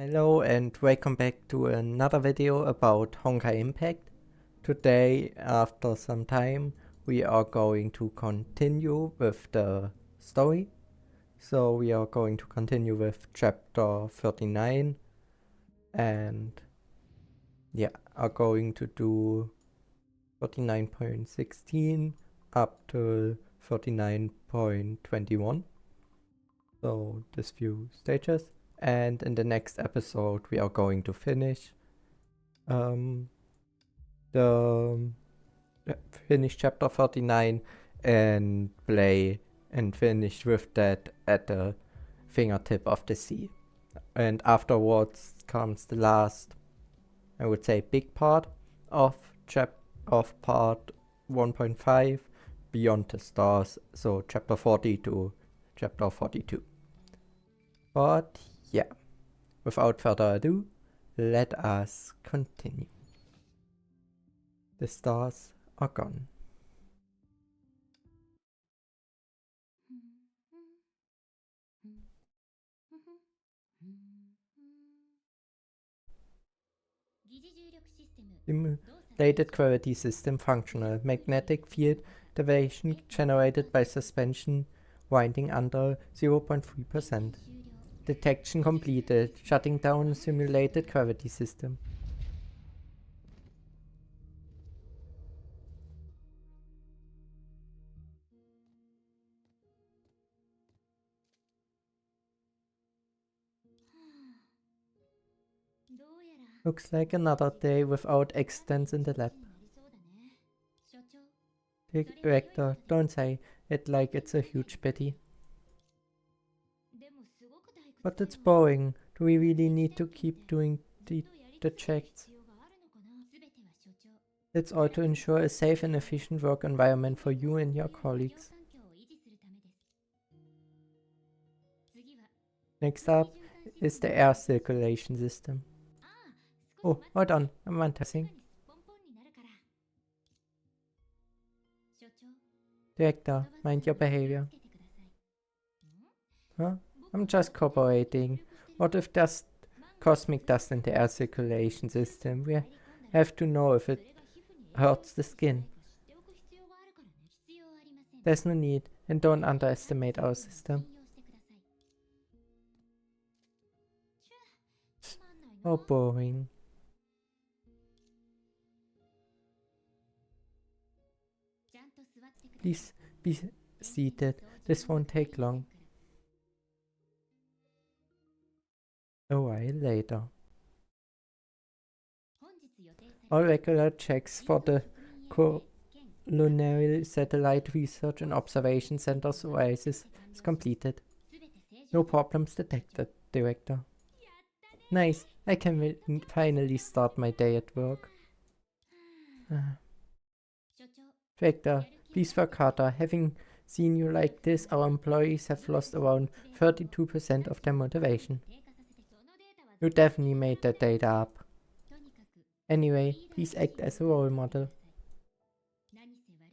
Hello and welcome back to another video about Honkai Impact. Today, after some time, we are going to continue with the story. So we are going to continue with chapter 39 and are going to do 39.16 up to 39.21. So these few stages. And in the next episode we are going to finish finish chapter 39 and play and finish with that at the fingertip of the sea. And afterwards comes the last, I would say, big part of part 1.5, Beyond the Stars, so chapter 40 to chapter 42. But yeah, without further ado, let us continue. The stars are gone. Simulated gravity system functional. Magnetic field deviation generated by suspension winding under 0.3%. Detection completed. Shutting down simulated gravity system. Looks like another day without accidents in the lab. Director, don't say it like it's a huge pity. But it's boring. Do we really need to keep doing the checks? It's all to ensure a safe and efficient work environment for you and your colleagues. Next up is the air circulation system. Oh, hold on, I'm fantasizing. Director, mind your behavior. Huh? I'm just cooperating. What if there's cosmic dust in the air circulation system? We have to know if it hurts the skin. There's no need, and don't underestimate our system. Oh, boring. Please be seated. This won't take long. A while later. All regular checks for the Colonial Satellite Research and Observation Center's Oasis is completed. No problems detected, Director. Nice, I can finally start my day at work. Director, please work harder. Having seen you like this, our employees have lost around 32% of their motivation. You definitely made that data up. Anyway, please act as a role model.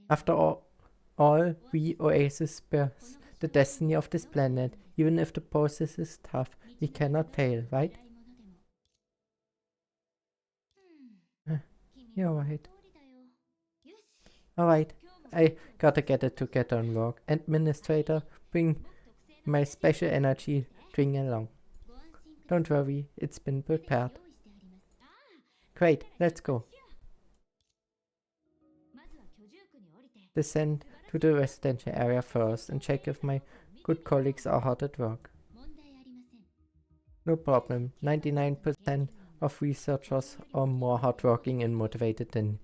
After all, we Oasis bears the destiny of this planet. Even if the process is tough, we cannot fail, right? You're right. Alright, I gotta get it together and work. Administrator, bring my special energy drink along. Don't worry, it's been prepared. Great, let's go. Descend to the residential area first and check if my good colleagues are hard at work. No problem, 99% of researchers are more hardworking and motivated than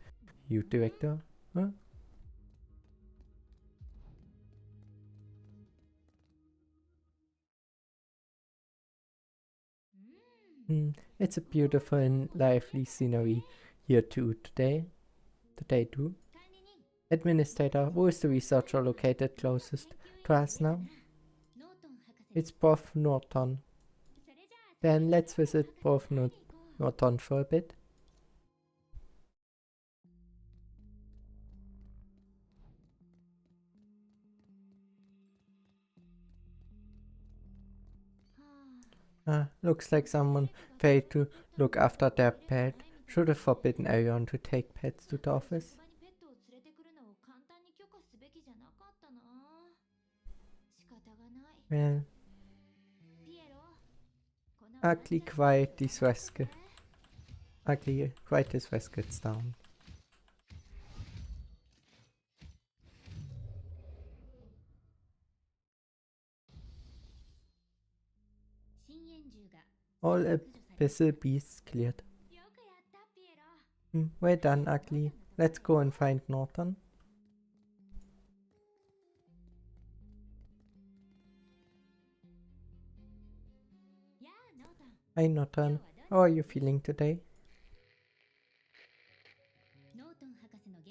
you, Director. Huh? It's a beautiful and lively scenery here too today. Administrator, who is the researcher located closest to us now? It's Prof. Norton. Then let's visit Prof. Norton for a bit. Looks like someone failed to look after their pet. Should have forbidden everyone to take pets to the office. Well, ugly quiet this rest gets down. All abyssal beasts cleared. Well done, Ugly. Let's go and find Norton. Hi Norton, how are you feeling today?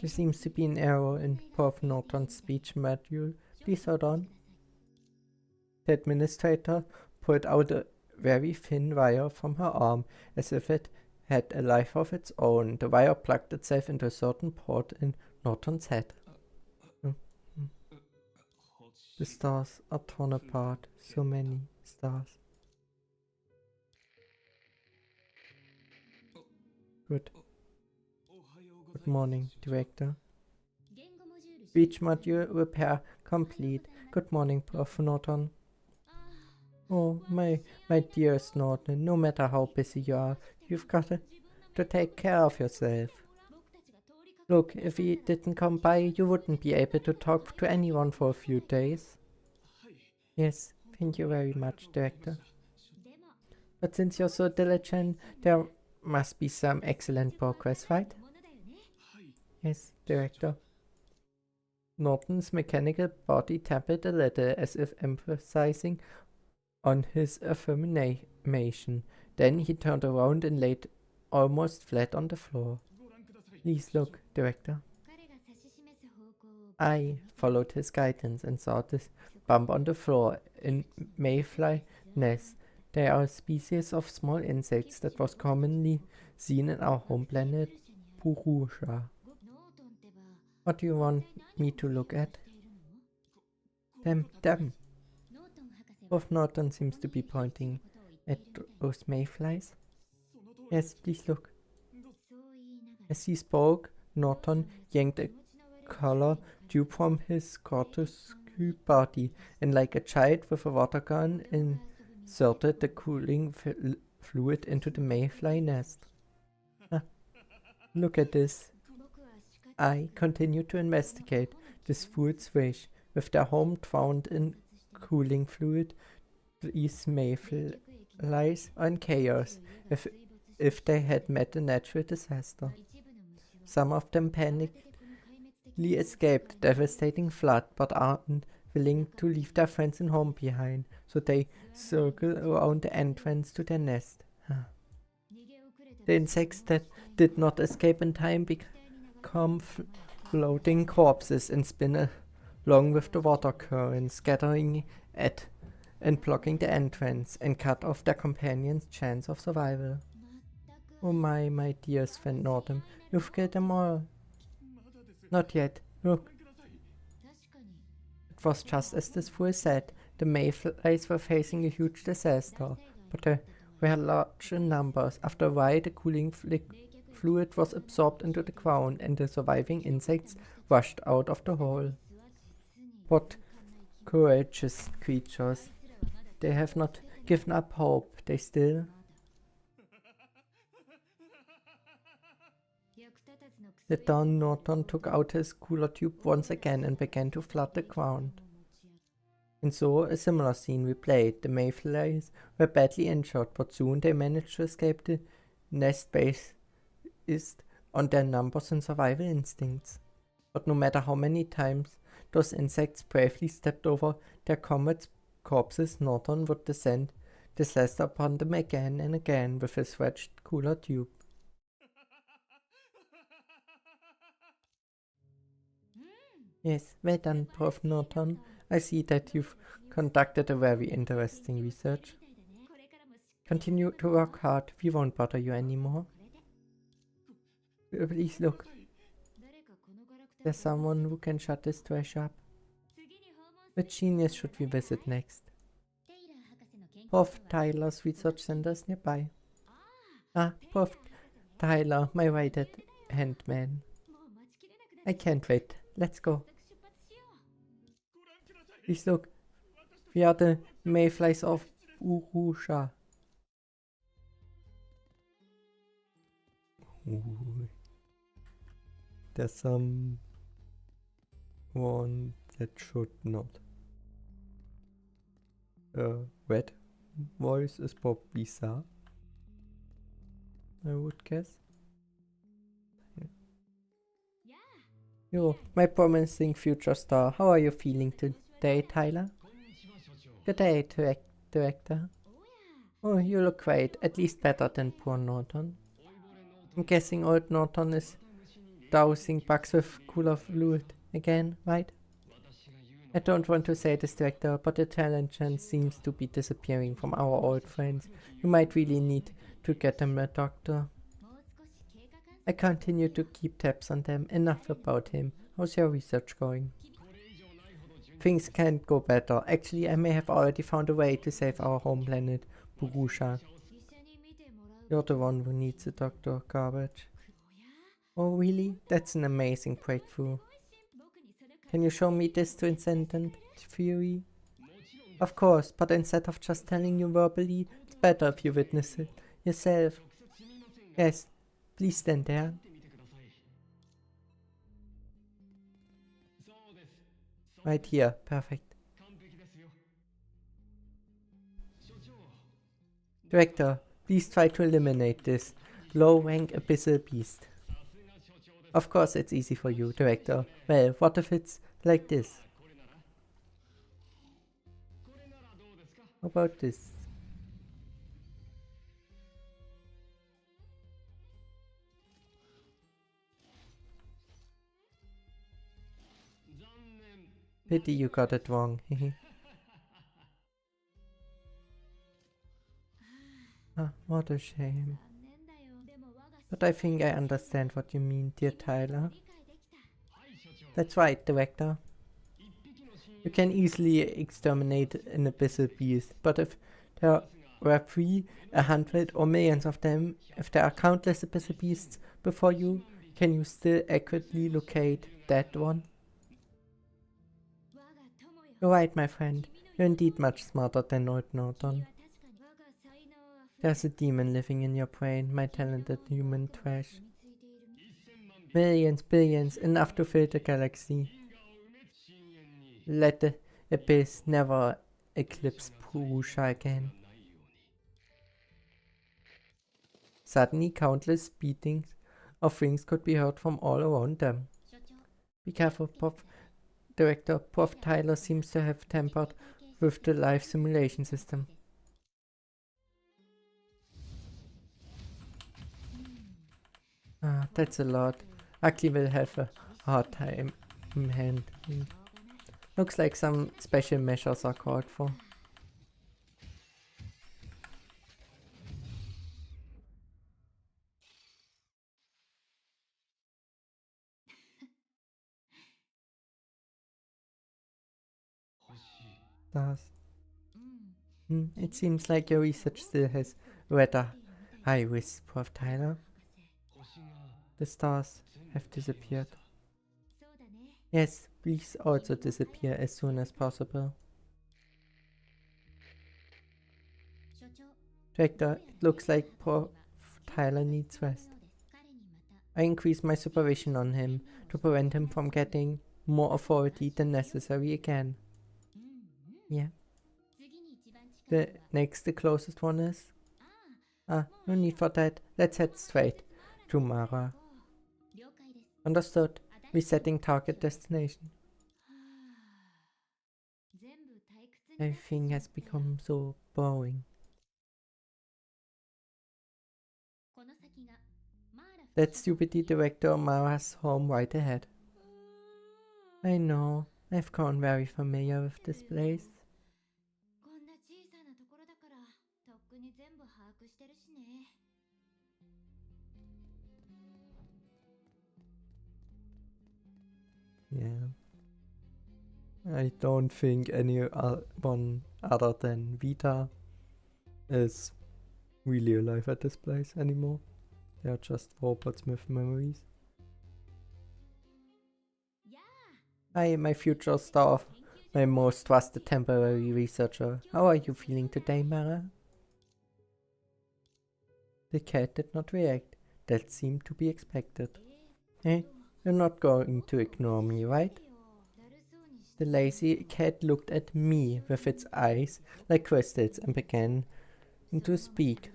There seems to be an error in Prof. Norton's speech module. Please hold on. The administrator pulled out a very thin wire from her arm, as if it had a life of its own. The wire plugged itself into a certain port in Norton's head. The stars are torn apart. So many stars. Good. Good morning, Director. Speech module repair complete. Good morning, Prof. Norton. Oh, my dearest Norton, no matter how busy you are, you've got to take care of yourself. Look, if we didn't come by, you wouldn't be able to talk to anyone for a few days. Yes, thank you very much, Director. But since you're so diligent, there must be some excellent progress, right? Yes, Director. Norton's mechanical body tapped a little, as if emphasizing on his affirmation. Then he turned around and laid almost flat on the floor. Please look, Director. I followed his guidance and saw this bump on the floor in mayfly nest. They are a species of small insects that was commonly seen in our home planet, Purusha. What do you want me to look at? Them. Prof. Norton seems to be pointing at those mayflies. Yes, please look. As he spoke, Norton yanked a color tube from his scrotoscope body and, like a child with a water gun, inserted the cooling fluid into the mayfly nest. Look at this. I continued to investigate this fool's wish. With their home drowned in cooling fluid, these mayflies are in chaos, if they had met a natural disaster. Some of them panically escaped the devastating flood, but aren't willing to leave their friends and home behind, so they circle around the entrance to their nest. The insects that did not escape in time become floating corpses and spin along with the water current, scattering at and blocking the entrance, and cut off their companions' chance of survival. Oh my dearest friend Norton, you've killed them all. Not yet. Look. It was just as this fool said. The mayflies were facing a huge disaster, but they were large in numbers. After a while, the cooling fluid was absorbed into the ground, and the surviving insects rushed out of the hole. What courageous creatures. They have not given up hope. They still... At dawn, Norton took out his cooler tube once again and began to flood the ground. And so a similar scene replayed. The mayflies were badly injured, but soon they managed to escape the nest based on their numbers and survival instincts. But no matter how many times those insects bravely stepped over their comrades' corpses, Norton would descend disaster upon them again and again with his wretched cooler tube. Yes, well done, Prof. Norton. I see that you've conducted a very interesting research. Continue to work hard. We won't bother you anymore. Please look. There's someone who can shut this trash up. Which genius should we visit next? Prof. Tyler's research center is nearby. Ah, Prof. Tyler, my right-hand man. I can't wait. Let's go. Please look. We are the mayflies of Urusha. Ooh. There's some one that should not. Red voice is probably Sa, I would guess. Yo, my promising future star. How are you feeling today, Tyler? Good day, director. Oh, you look great. At least better than poor Norton. I'm guessing old Norton is dousing bugs with cooler fluid again, right? I don't want to say this, director, but the intelligence seems to be disappearing from our old friends. You might really need to get them a doctor. I continue to keep tabs on them. Enough about him. How's your research going? Things can't go better. Actually, I may have already found a way to save our home planet, Burusha. You're the one who needs a doctor, garbage. Oh really? That's an amazing breakthrough. Can you show me this transcendent theory? Of course, but instead of just telling you verbally, it's better if you witness it yourself. Yes, please stand there. Right here, perfect. Director, please try to eliminate this low-rank abyssal beast. Of course it's easy for you, Director. Well, what if it's like this? How about this? Pity you got it wrong. Ah, what a shame. But I think I understand what you mean, dear Tyler. That's right, Director. You can easily exterminate an abyssal beast, but if there were 3, 100, or millions of them, if there are countless abyssal beasts before you, can you still accurately locate that one? You're right, my friend. You're indeed much smarter than old Norton. There's a demon living in your brain, my talented human trash. Millions, billions, enough to fill the galaxy. Let the abyss never eclipse Purusha again. Suddenly, countless beatings of wings could be heard from all around them. Be careful, Prof. Director. Prof. Tyler seems to have tampered with the life simulation system. Ah, that's a lot. Aki will have a hard time handling. Looks like some special measures are called for. Does. It seems like your research still has rather high risk, Prof. Tyler. The stars have disappeared. Yes, please also disappear as soon as possible. Director, it looks like Prof. Tyler needs rest. I increase my supervision on him to prevent him from getting more authority than necessary again. Yeah. The closest one is? Ah, no need for that. Let's head straight to Mara. Understood. Resetting target destination. Everything has become so boring. That stupid director Mara's home right ahead. I know. I've grown very familiar with this place. Yeah. I don't think anyone other than Vita is really alive at this place anymore. They are just robots with memories. I am my future staff, my most trusted temporary researcher. How are you feeling today, Mara? The cat did not react. That seemed to be expected. Eh? You're not going to ignore me, right? The lazy cat looked at me with its eyes like crystals and began to speak.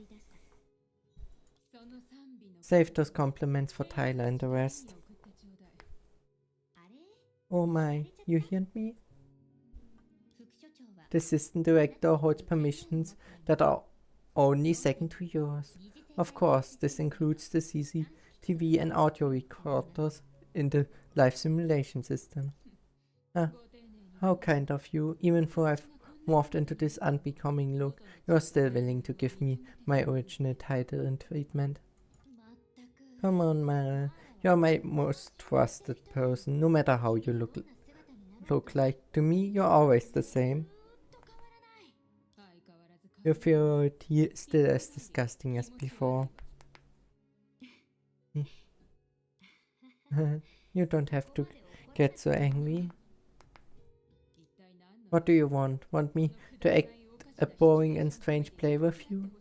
Save those compliments for Tyler and the rest. Oh my, you heard me? The assistant director holds permissions that are only second to yours. Of course, this includes the CCTV and audio recorders in the live simulation system. Ah, how kind of you. Even though I've morphed into this unbecoming look, you're still willing to give me my original title and treatment. Come on, Mara. You're my most trusted person, no matter how you look like. To me, you're always the same. Your inferiority is still as disgusting as before. You don't have to get so angry. What do you want? Want me to act a boring and strange play with you?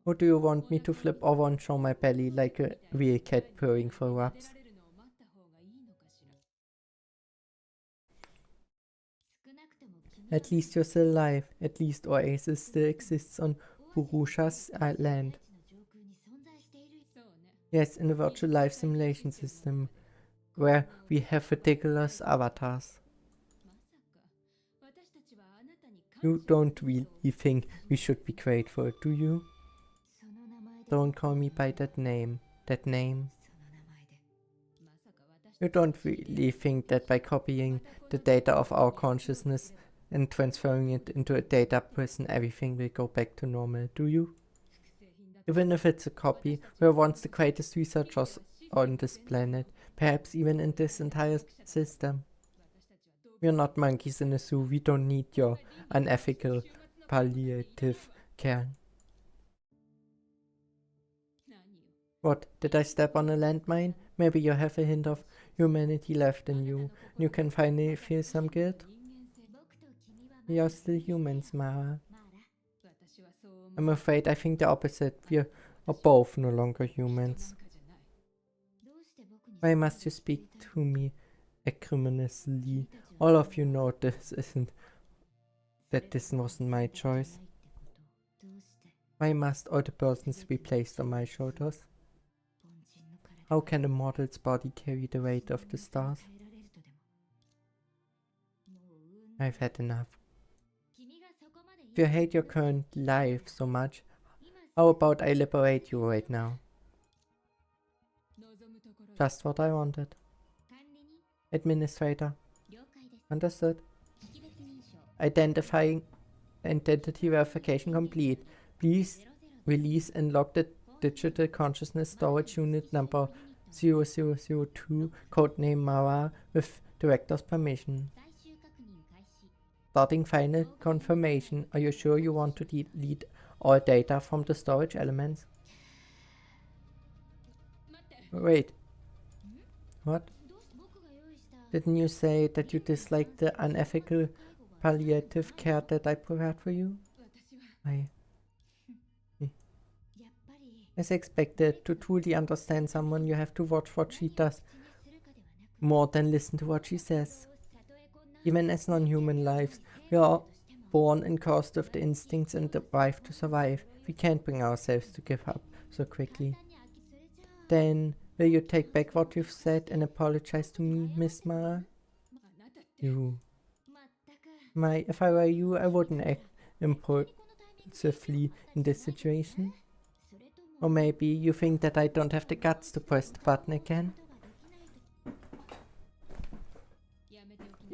Or do you want me to flip over and show my belly like a real cat purring for rubs? At least you're still alive. At least Oasis still exists on Purusha's land. Yes, in a virtual life simulation system, where we have ridiculous avatars. You don't really think we should be grateful, do you? Don't call me by that name. You don't really think that by copying the data of our consciousness and transferring it into a data prison, everything will go back to normal, do you? Even if it's a copy, we're once the greatest researchers on this planet, perhaps even in this entire system. We're not monkeys in a zoo, we don't need your unethical palliative care. What, did I step on a landmine? Maybe you have a hint of humanity left in you. You can finally feel some guilt? We are still humans, Mara. I'm afraid I think the opposite. We are both no longer humans. Why must you speak to me acrimoniously? All of you know this wasn't my choice. Why must all the burdens be placed on my shoulders? How can a mortal's body carry the weight of the stars? I've had enough. If you hate your current life so much, how about I liberate you right now? Just what I wanted. Administrator. Understood. Identity verification complete. Please release and lock the digital consciousness storage unit number 0002, codename Mara, with director's permission. Starting final confirmation. Are you sure you want to delete all data from the storage elements? Wait. What? Didn't you say that you dislike the unethical palliative care that I prepared for you? As expected, to truly understand someone, you have to watch what she does more than listen to what she says. Even as non-human lives, we are born and cursed with the instincts and the drive to survive. We can't bring ourselves to give up so quickly. Then, will you take back what you've said and apologize to me, Miss Mara? If I were you, I wouldn't act impulsively in this situation. Or maybe you think that I don't have the guts to press the button again?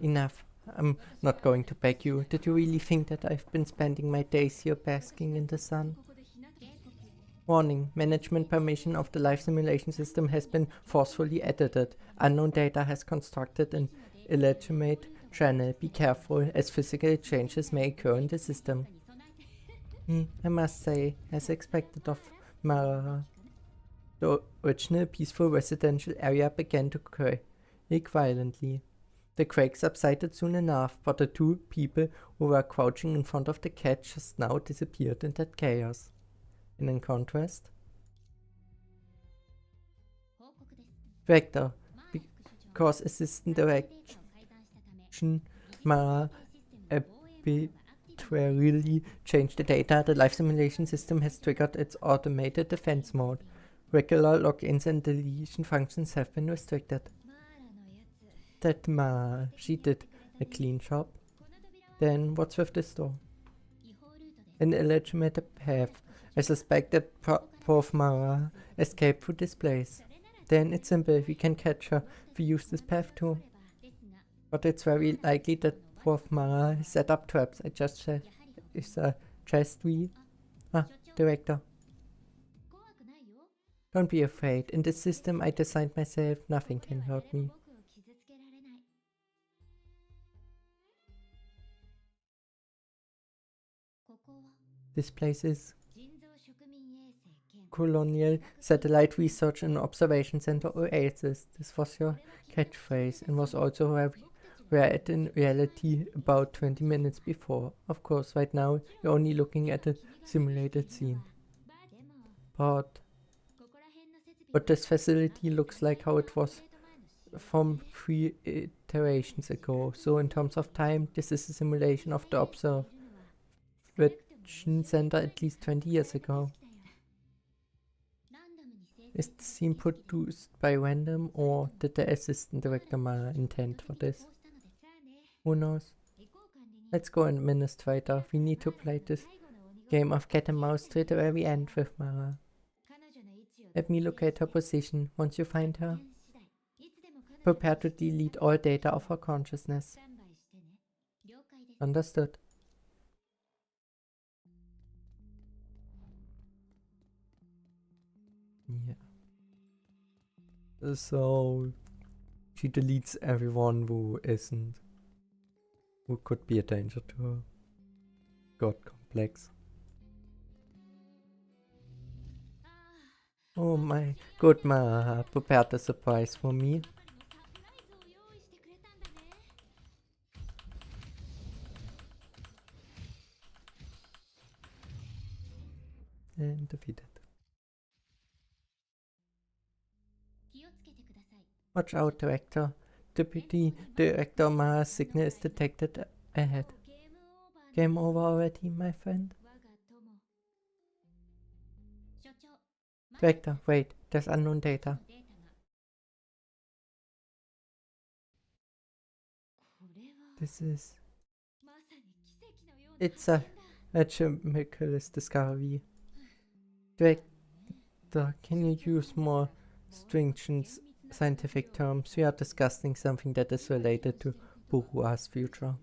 Enough. I'm not going to beg you. Did you really think that I've been spending my days here basking in the sun? Warning. Management permission of the life simulation system has been forcefully edited. Unknown data has constructed an illegitimate channel. Be careful, as physical changes may occur in the system. I must say, as expected of Mara, the original peaceful residential area began to quake violently. The quake subsided soon enough, but the two people who were crouching in front of the cat just now disappeared in that chaos. And in contrast, Director, because Assistant Direction Mara arbitrarily changed the data, the life simulation system has triggered its automated defense mode. Regular logins and deletion functions have been restricted. That Mara, she did a clean job. Then what's with this door? An illegitimate path. I suspect that both Mara escaped through this place. Then it's simple, we can catch her if we use this path too. But it's very likely that both Mara set up traps. I just said, suggest we... Director. Don't be afraid. In this system I designed myself, nothing can hurt me. This place is Colonial Satellite Research and Observation Center Oasis. This was your catchphrase and was also where we were at in reality about 20 minutes before. Of course, right now you're only looking at a simulated scene. But this facility looks like how it was from 3 iterations ago. So in terms of time, this is a simulation of the observation center at least 20 years ago. Is the scene produced by random, or did the assistant director Mara intend for this? Who knows? Let's go, administrator. We need to play this game of cat and mouse to the very end with Mara. Let me locate her position. Once you find her, prepare to delete all data of her consciousness. Understood. Yeah. So she deletes everyone who could be a danger to her. God complex. Oh my good Mara prepared a surprise for me. And defeated. Watch out, Director. Deputy Director Mara's signal is detected ahead. Game over already, my friend? Director, wait, there's unknown data. This is... It's a miraculous discovery. Director, can you use more stringent scientific terms? We are discussing something that is related to Burua's future.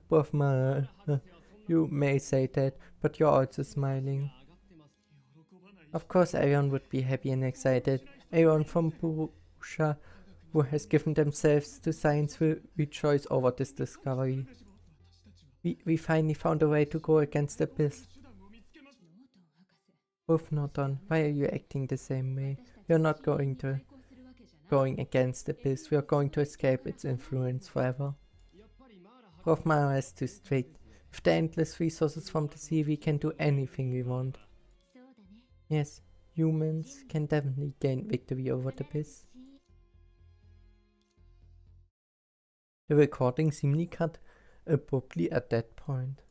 Both Mara, you may say that, but you're also smiling. Of course everyone would be happy and excited. Everyone from Burusha who has given themselves to science will rejoice over this discovery. We finally found a way to go against the abyss. Both Norton, why are you acting the same way? We are not going against the abyss. We are going to escape its influence forever. Prof. Mara is too strict. With the endless resources from the sea, we can do anything we want. Yes, humans can definitely gain victory over the abyss. The recording seemingly cut abruptly at that point.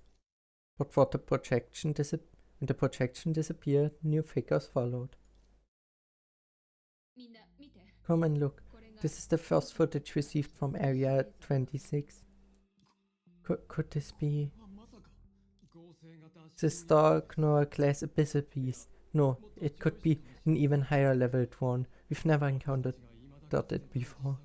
But for the projection when the projection disappeared, new figures followed. Come and look. This is the first footage received from Area 26. Could this be the Stark Nora class abyssal beast? No, it could be an even higher leveled one. We've never encountered it before.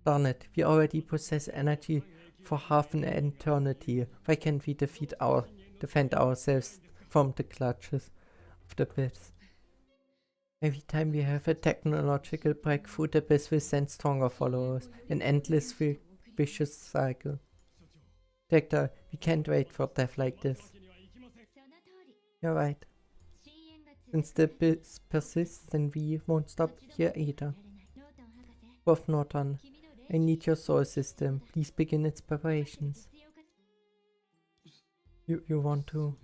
Darn it, we already possess energy for half an eternity. Why can't we defend ourselves from the clutches of the abyss? Every time we have a technological breakthrough, the abyss will send stronger followers. An endless vicious cycle. Director, we can't wait for death like this. You're right. Since the abyss persists, then we won't stop here either. Prof. Norton, I need your soul system. Please begin its preparations. You want to?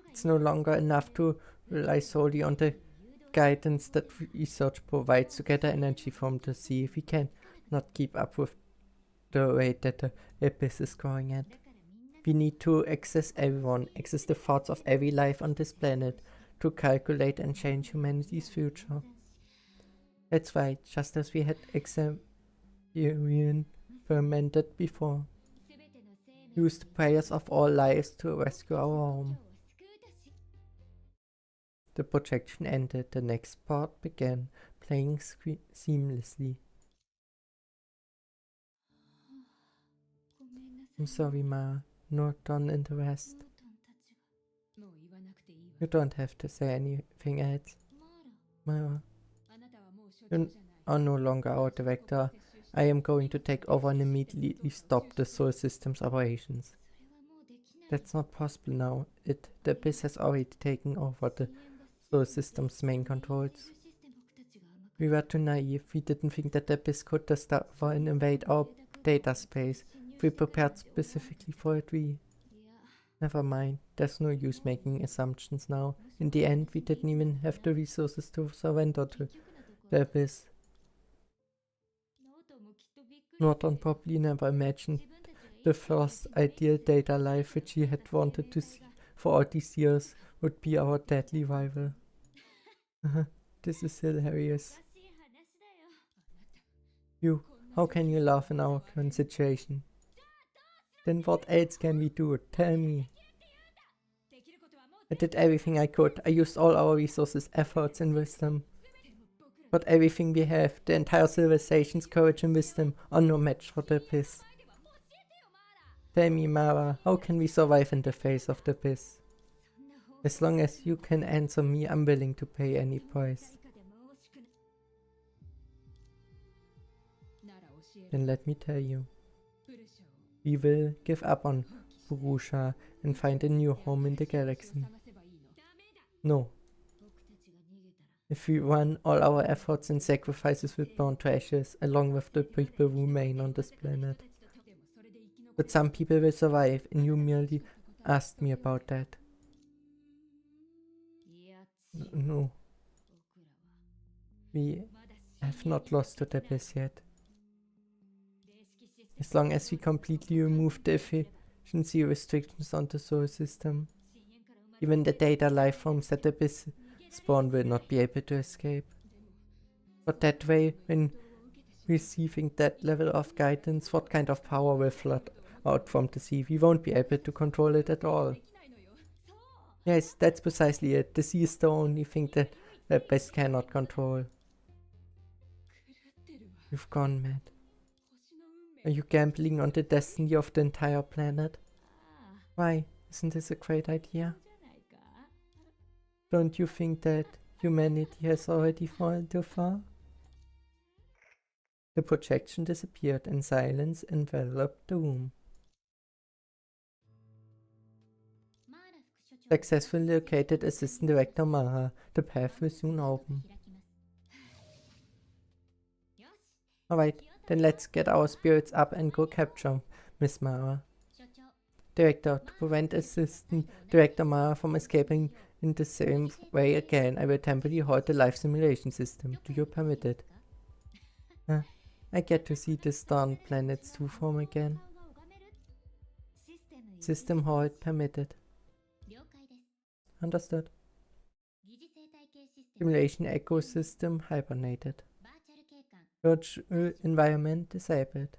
It's no longer enough to rely solely on the guidance that research provides to gather energy from the sea. We can not keep up with the rate that the abyss is growing at. We need to access everyone, access the thoughts of every life on this planet, to calculate and change humanity's future. That's right, just as we had experimented before. Use the prayers of all lives to rescue our home. The projection ended, the next part began, playing seamlessly. I'm sorry, Ma. Norton and the rest. You don't have to say anything else. Mara, you are no longer our director. I am going to take over and immediately stop the solar system's operations. That's not possible now. The abyss has already taken over the solar system's main controls. We were too naive. We didn't think that the abyss could discover and invade our data space. We prepared specifically for it. Never mind. There's no use making assumptions now. In the end, we didn't even have the resources to surrender to the abyss. Norton probably never imagined the first ideal data life which he had wanted to see for all these years would be our deadly rival. This is hilarious. How can you laugh in our current situation? Then what else can we do? Tell me. I did everything I could. I used all our resources, efforts, and wisdom. But everything we have, the entire civilization's courage and wisdom, are no match for the abyss. Tell me, Mara, how can we survive in the face of the abyss? As long as you can answer me, I'm willing to pay any price. Then let me tell you. We will give up on Purusha and find a new home in the galaxy. No. If we run, all our efforts and sacrifices will burn to ashes, along with the people who remain on this planet. But some people will survive, and you merely asked me about that. No. We have not lost to the abyss yet. As long as we completely remove the efficiency restrictions on the solar system, even the data life forms that the abyss spawn will not be able to escape. But that way, when receiving that level of guidance, what kind of power will flood out from the sea? We won't be able to control it at all. Yes, that's precisely it. The sea is the only thing that the abyss cannot control. You've gone mad. Are you gambling on the destiny of the entire planet? Why? Isn't this a great idea? Don't you think that humanity has already fallen too far? The projection disappeared and silence enveloped the room. Successfully located Assistant Director Mara. The path will soon open. Alright, then let's get our spirits up and go capture Miss Mara. Director, to prevent Assistant Director Mara from escaping in the same way again, I will temporarily halt the life simulation system. Do you permit it? I get to see the darn planets to form again. System halt permitted. Understood. Simulation ecosystem hibernated. Virtual environment disabled.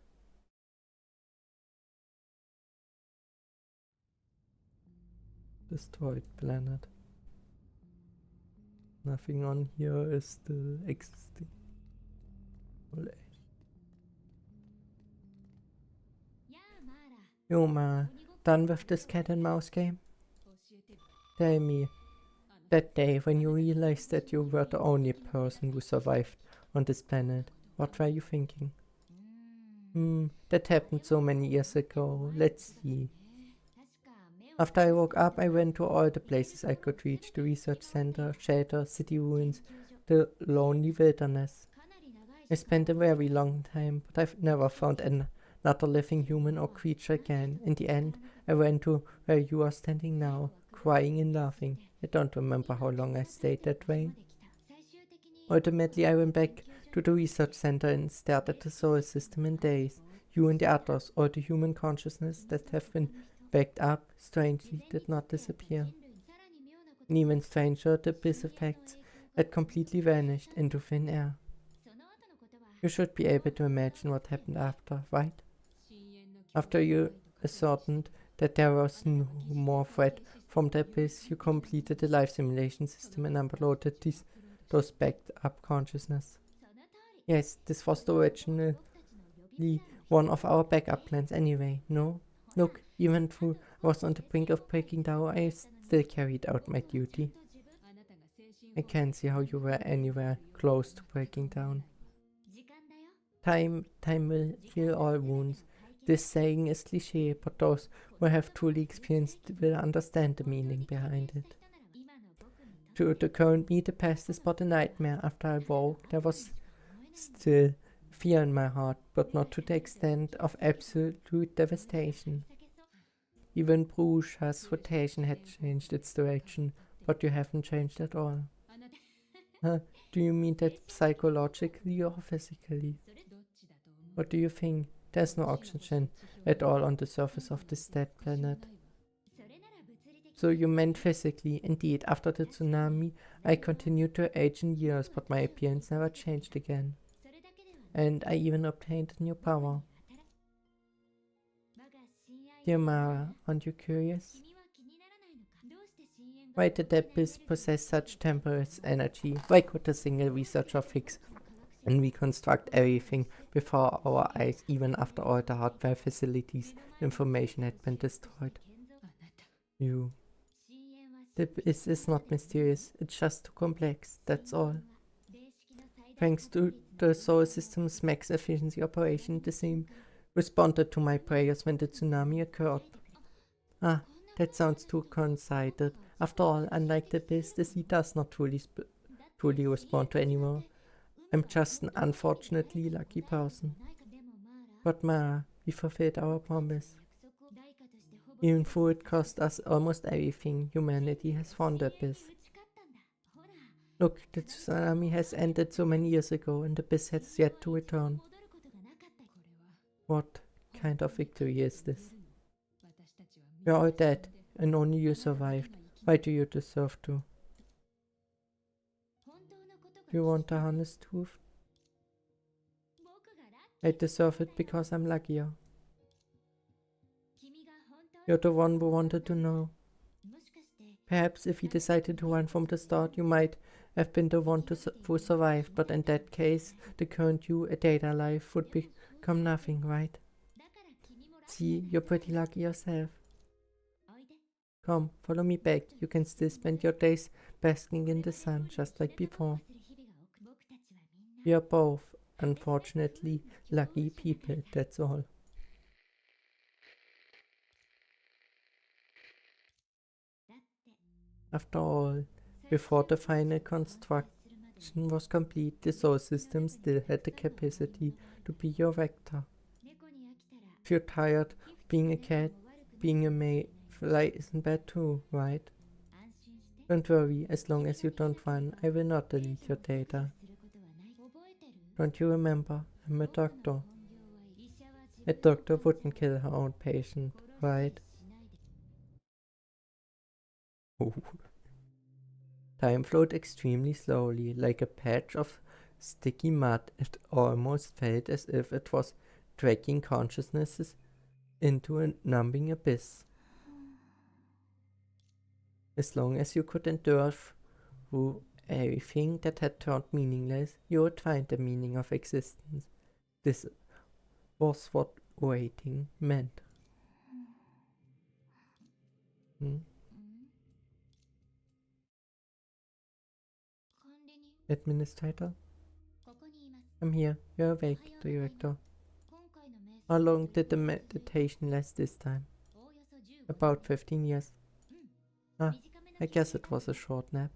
Destroyed planet. Nothing on here is still existing. Yo, Ma, done with this cat and mouse game? Tell me, that day when you realized that you were the only person who survived on this planet, what were you thinking? That happened so many years ago. Let's see. After I woke up, I went to all the places I could reach: the research center, shelter, city ruins, the lonely wilderness. I spent a very long time, but I've never found another living human or creature again. In the end, I went to where you are standing now, crying and laughing. I don't remember how long I stayed that way. Ultimately, I went back to the research center and stared at the solar system in days. You and the others, all the human consciousness that have been backed up, strangely did not disappear. And even stranger, the abyss effects had completely vanished into thin air. You should be able to imagine what happened after, right? After you ascertained that there was no more threat from the abyss, you completed the life simulation system and uploaded those backed up consciousness. Yes, this was originally one of our backup plans anyway, no? Look, even though I was on the brink of breaking down, I still carried out my duty. I can't see how you were anywhere close to breaking down. Time will heal all wounds. This saying is cliché, but those who have truly experienced will understand the meaning behind it. To the current me, the past is but a nightmare. After I woke, there was still fear in my heart, but not to the extent of absolute devastation. Even Bruges' rotation had changed its direction, but you haven't changed at all. Huh? Do you mean that psychologically or physically? What do you think? There's no oxygen at all on the surface of this dead planet. So you meant physically. Indeed, after the tsunami, I continued to age in years, but my appearance never changed again. And I even obtained a new power. Dear Mara, aren't you curious? Why did the abyss possess such temperate energy? Why could a single researcher fix and reconstruct everything before our eyes, even after all the hardware facilities information had been destroyed? You. The abyss is not mysterious, it's just too complex, that's all. Thanks to the solar system's max efficiency operation, the same responded to my prayers when the tsunami occurred. Ah, that sounds too coincided. After all, unlike the abyss, the sea does not truly respond to anyone. I'm just an unfortunately lucky person. But Mara, we fulfilled our promise. Even though it cost us almost everything, humanity has won the abyss. Look, the tsunami has ended so many years ago and the abyss has yet to return. What kind of victory is this? We're all dead and only you survived. Why do you deserve to? You want the honest truth? I deserve it because I'm luckier. You're the one who wanted to know. Perhaps if you decided to run from the start, you might have been the one who survived, but in that case, the current you, a data life, would become nothing, right? See, you're pretty lucky yourself. Come, follow me back. You can still spend your days basking in the sun, just like before. We are both, unfortunately, lucky people, that's all. After all, before the final construction was complete, the solar system still had the capacity to be your vector. If you're tired of being a cat, being a mayfly isn't bad too, right? Don't worry, as long as you don't run, I will not delete your data. Don't you remember? I'm a doctor. A doctor wouldn't kill her own patient, right? Time flowed extremely slowly, like a patch of sticky mud. It almost felt as if it was dragging consciousnesses into a numbing abyss. As long as you could endure through everything that had turned meaningless, you would find the meaning of existence. This was what waiting meant. Hmm? Administrator? I'm here. You're awake, Director. How long did the meditation last this time? About 15 years. Ah, I guess it was a short nap.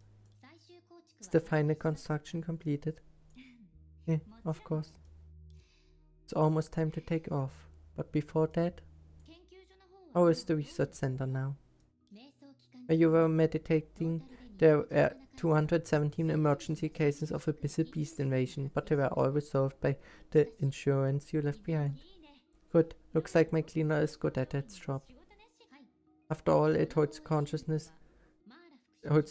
Is the final construction completed? Yeah, of course. It's almost time to take off. But before that, how is the research center now? While you were meditating, there were 217 emergency cases of abyssal beast invasion, but they were all resolved by the insurance you left behind. Good. Looks like my cleaner is good at its job. After all, it holds the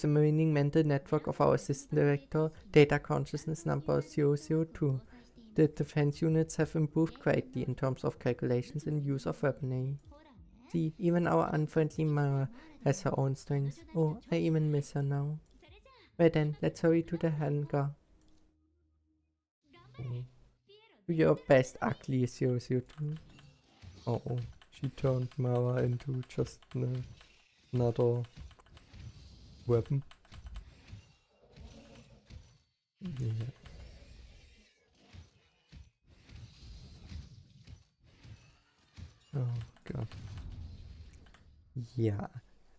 remaining mental network of our assistant director, data consciousness number 002. The defense units have improved greatly in terms of calculations and use of weaponry. See, even our unfriendly Mara has her own strengths. Oh, I even miss her now. Well then, let's hurry to the hangar. Oh. Do your best, ugly 002. Oh, she turned Mara into just another weapon. Yeah. Oh god. Yeah,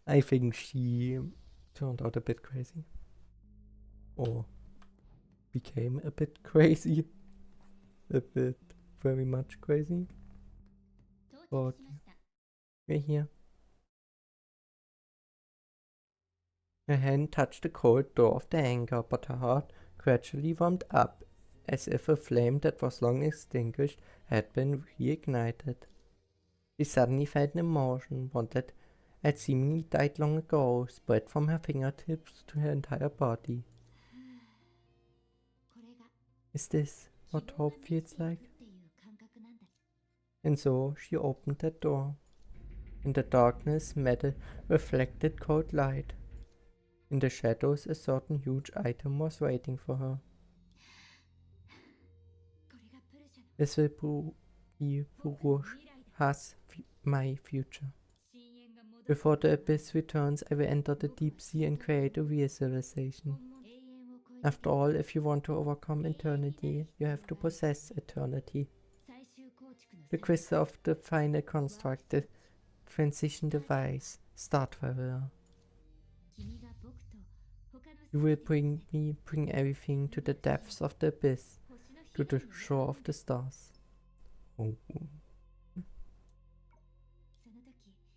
I think she turned out a bit crazy. Or became a bit crazy. A bit very much crazy. But we're here. Her hand touched the cold door of the hangar, but her heart gradually warmed up, as if a flame that was long extinguished had been reignited. She suddenly felt an emotion, one that had seemingly died long ago, spread from her fingertips to her entire body. Is this what hope feels like? And so she opened that door. In the darkness met a reflected cold light. In the shadows, a certain huge item was waiting for her. This will be my future. Before the abyss returns, I will enter the deep sea and create a real civilization. After all, if you want to overcome eternity, you have to possess eternity. The crystal of the final construct, the transition device, Star Traveler. You will bring everything to the depths of the abyss, to the shore of the stars. Oh.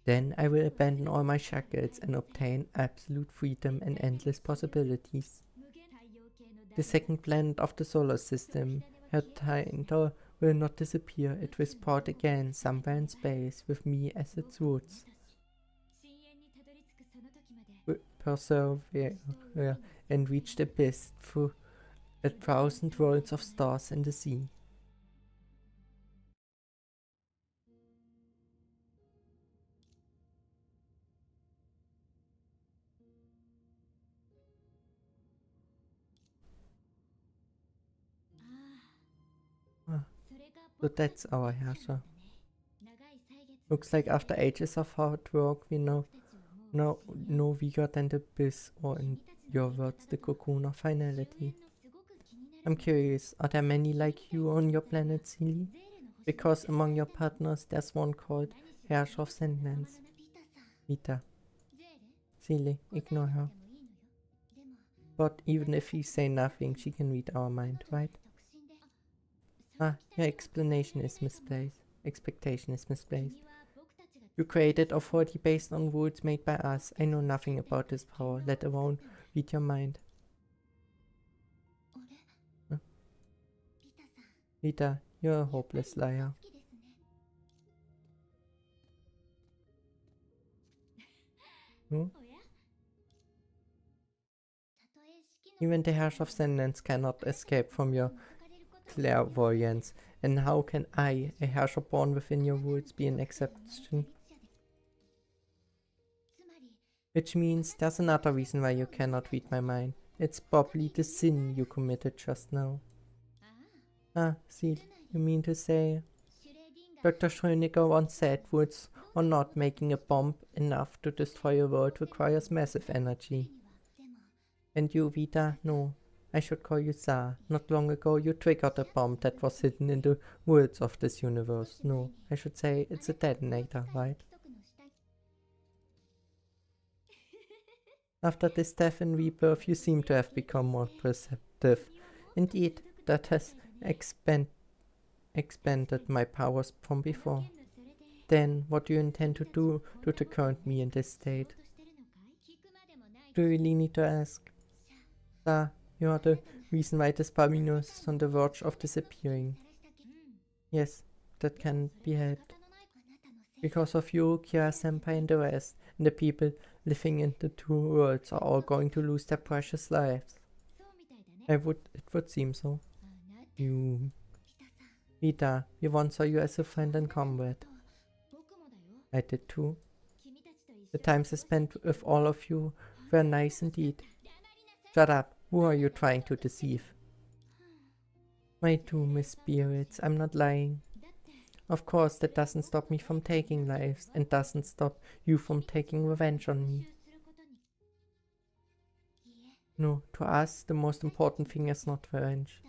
Then I will abandon all my shackles and obtain absolute freedom and endless possibilities. The second planet of the solar system, her title will not disappear. It will spot again somewhere in space with me as its roots. Persevere and reach the abyss through 1,000 worlds of stars in the sea. So that's our Herrscher. Looks like after ages of hard work, we know no weaker than the abyss, or in your words, the cocoon of finality. I'm curious, are there many like you on your planet, Seele? Because among your partners, there's one called Herrscher of Sentence. Vita. Seele, ignore her. But even if we say nothing, she can read our mind, right? Ah, your explanation is misplaced. Expectation is misplaced. You created authority based on rules made by us. I know nothing about this power, let alone read your mind. Huh? Vita, you're a hopeless liar. Hmm? Even the Herrscher of Sentence cannot escape from your clairvoyance. And how can I, a Herrscher born within your rules, be an exception? Which means there's another reason why you cannot read my mind. It's probably the sin you committed just now. Ah, Seele, you mean to say... Dr. Schrödinger once said words or not making a bomb enough to destroy a world requires massive energy. And you, Vita, no. I should call you Tsar. Not long ago you triggered a bomb that was hidden in the woods of this universe. No, I should say it's a detonator, right? After this death and rebirth, you seem to have become more perceptive. Indeed, that has expanded my powers from before. Then, what do you intend to do to the current me in this state? Do you really need to ask? You are the reason why this Babinus is on the verge of disappearing. Yes, that can be helped. Because of you, Kira-senpai and the rest, and the people living in the two worlds are all going to lose their precious lives. It would seem so. Vita, we once saw you as a friend and comrade. I did too. The times I spent with all of you were nice indeed. Shut up, who are you trying to deceive? My two Miss Spirits, I'm not lying. Of course, that doesn't stop me from taking lives, and doesn't stop you from taking revenge on me. No, to us, the most important thing is not revenge.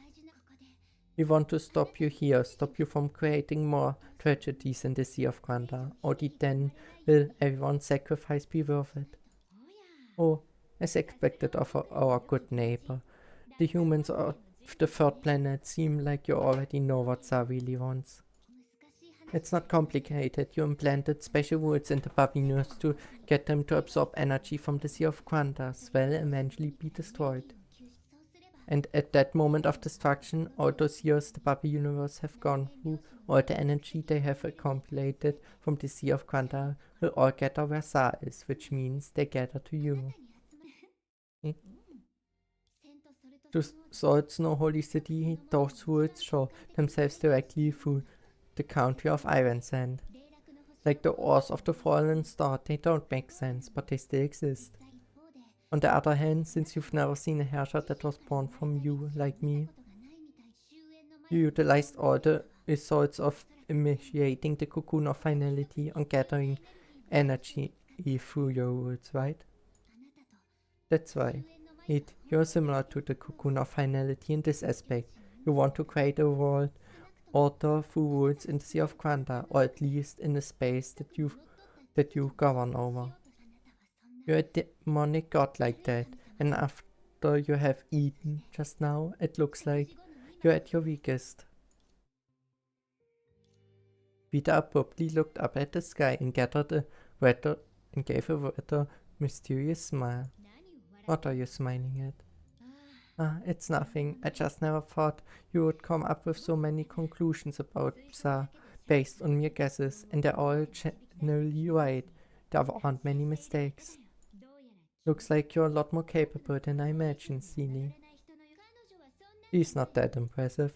We want to stop you here, stop you from creating more tragedies in the Sea of Quanta. Only then will everyone's sacrifice be worth it. Oh, as expected of our good neighbor, the humans of the third planet seem like you already know what Tsar really wants. It's not complicated. You implanted special words into Babinus to get them to absorb energy from the Sea of Quanta, as well eventually be destroyed. And at that moment of destruction, all those years the Babi universe have gone through, all the energy they have accumulated from the Sea of Quanta will all gather where Sa is, which means they gather to you. To Swords No Holy City, those words show themselves directly through the country of Iron Sand. Like the ores of the fallen star, they don't make sense, but they still exist. On the other hand, since you've never seen a Herrscher that was born from you, like me, you utilized all the results of initiating the cocoon of finality on gathering energy through your words, right? That's why. You're similar to the cocoon of finality in this aspect. You want to create a world order through words in the Sea of Quanta, or at least in a space that you govern over. You're a demonic god like that, and after you have eaten just now, it looks like you're at your weakest. Vita abruptly looked up at the sky and gave a rather mysterious smile. What are you smiling at? It's nothing. I just never thought you would come up with so many conclusions about Psa based on mere guesses, and they're all generally right. There aren't many mistakes. Looks like you're a lot more capable than I imagined, Seele. She's not that impressive.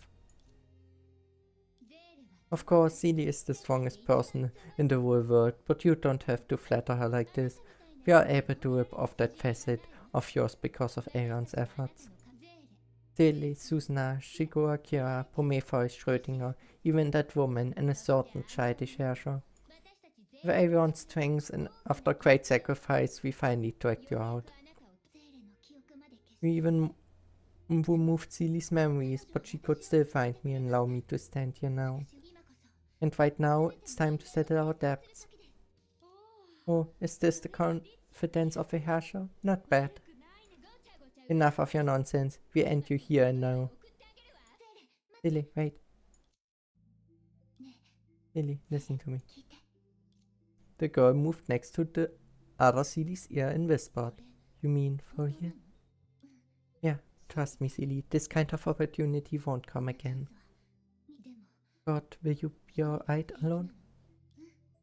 Of course, Seele is the strongest person in the whole world, but you don't have to flatter her like this. We are able to rip off that facet of yours because of Aaron's efforts. Seele, Susana, Shigo Akira, Prometheus Schrödinger, even that woman and a certain childish Herrscher. With everyone's strength and after great sacrifice, we finally dragged you out. We even removed Seele's memories, but she could still find me and allow me to stand here now. And right now, it's time to settle our debts. Oh, is this the confidence of a Herrscher? Not bad. Enough of your nonsense. We end you here and now. Seele, wait. Seele, listen to me. The girl moved next to the other Seele's ear and whispered. You mean for real? Yeah, trust me, Seele. This kind of opportunity won't come again. God, will you be alright alone?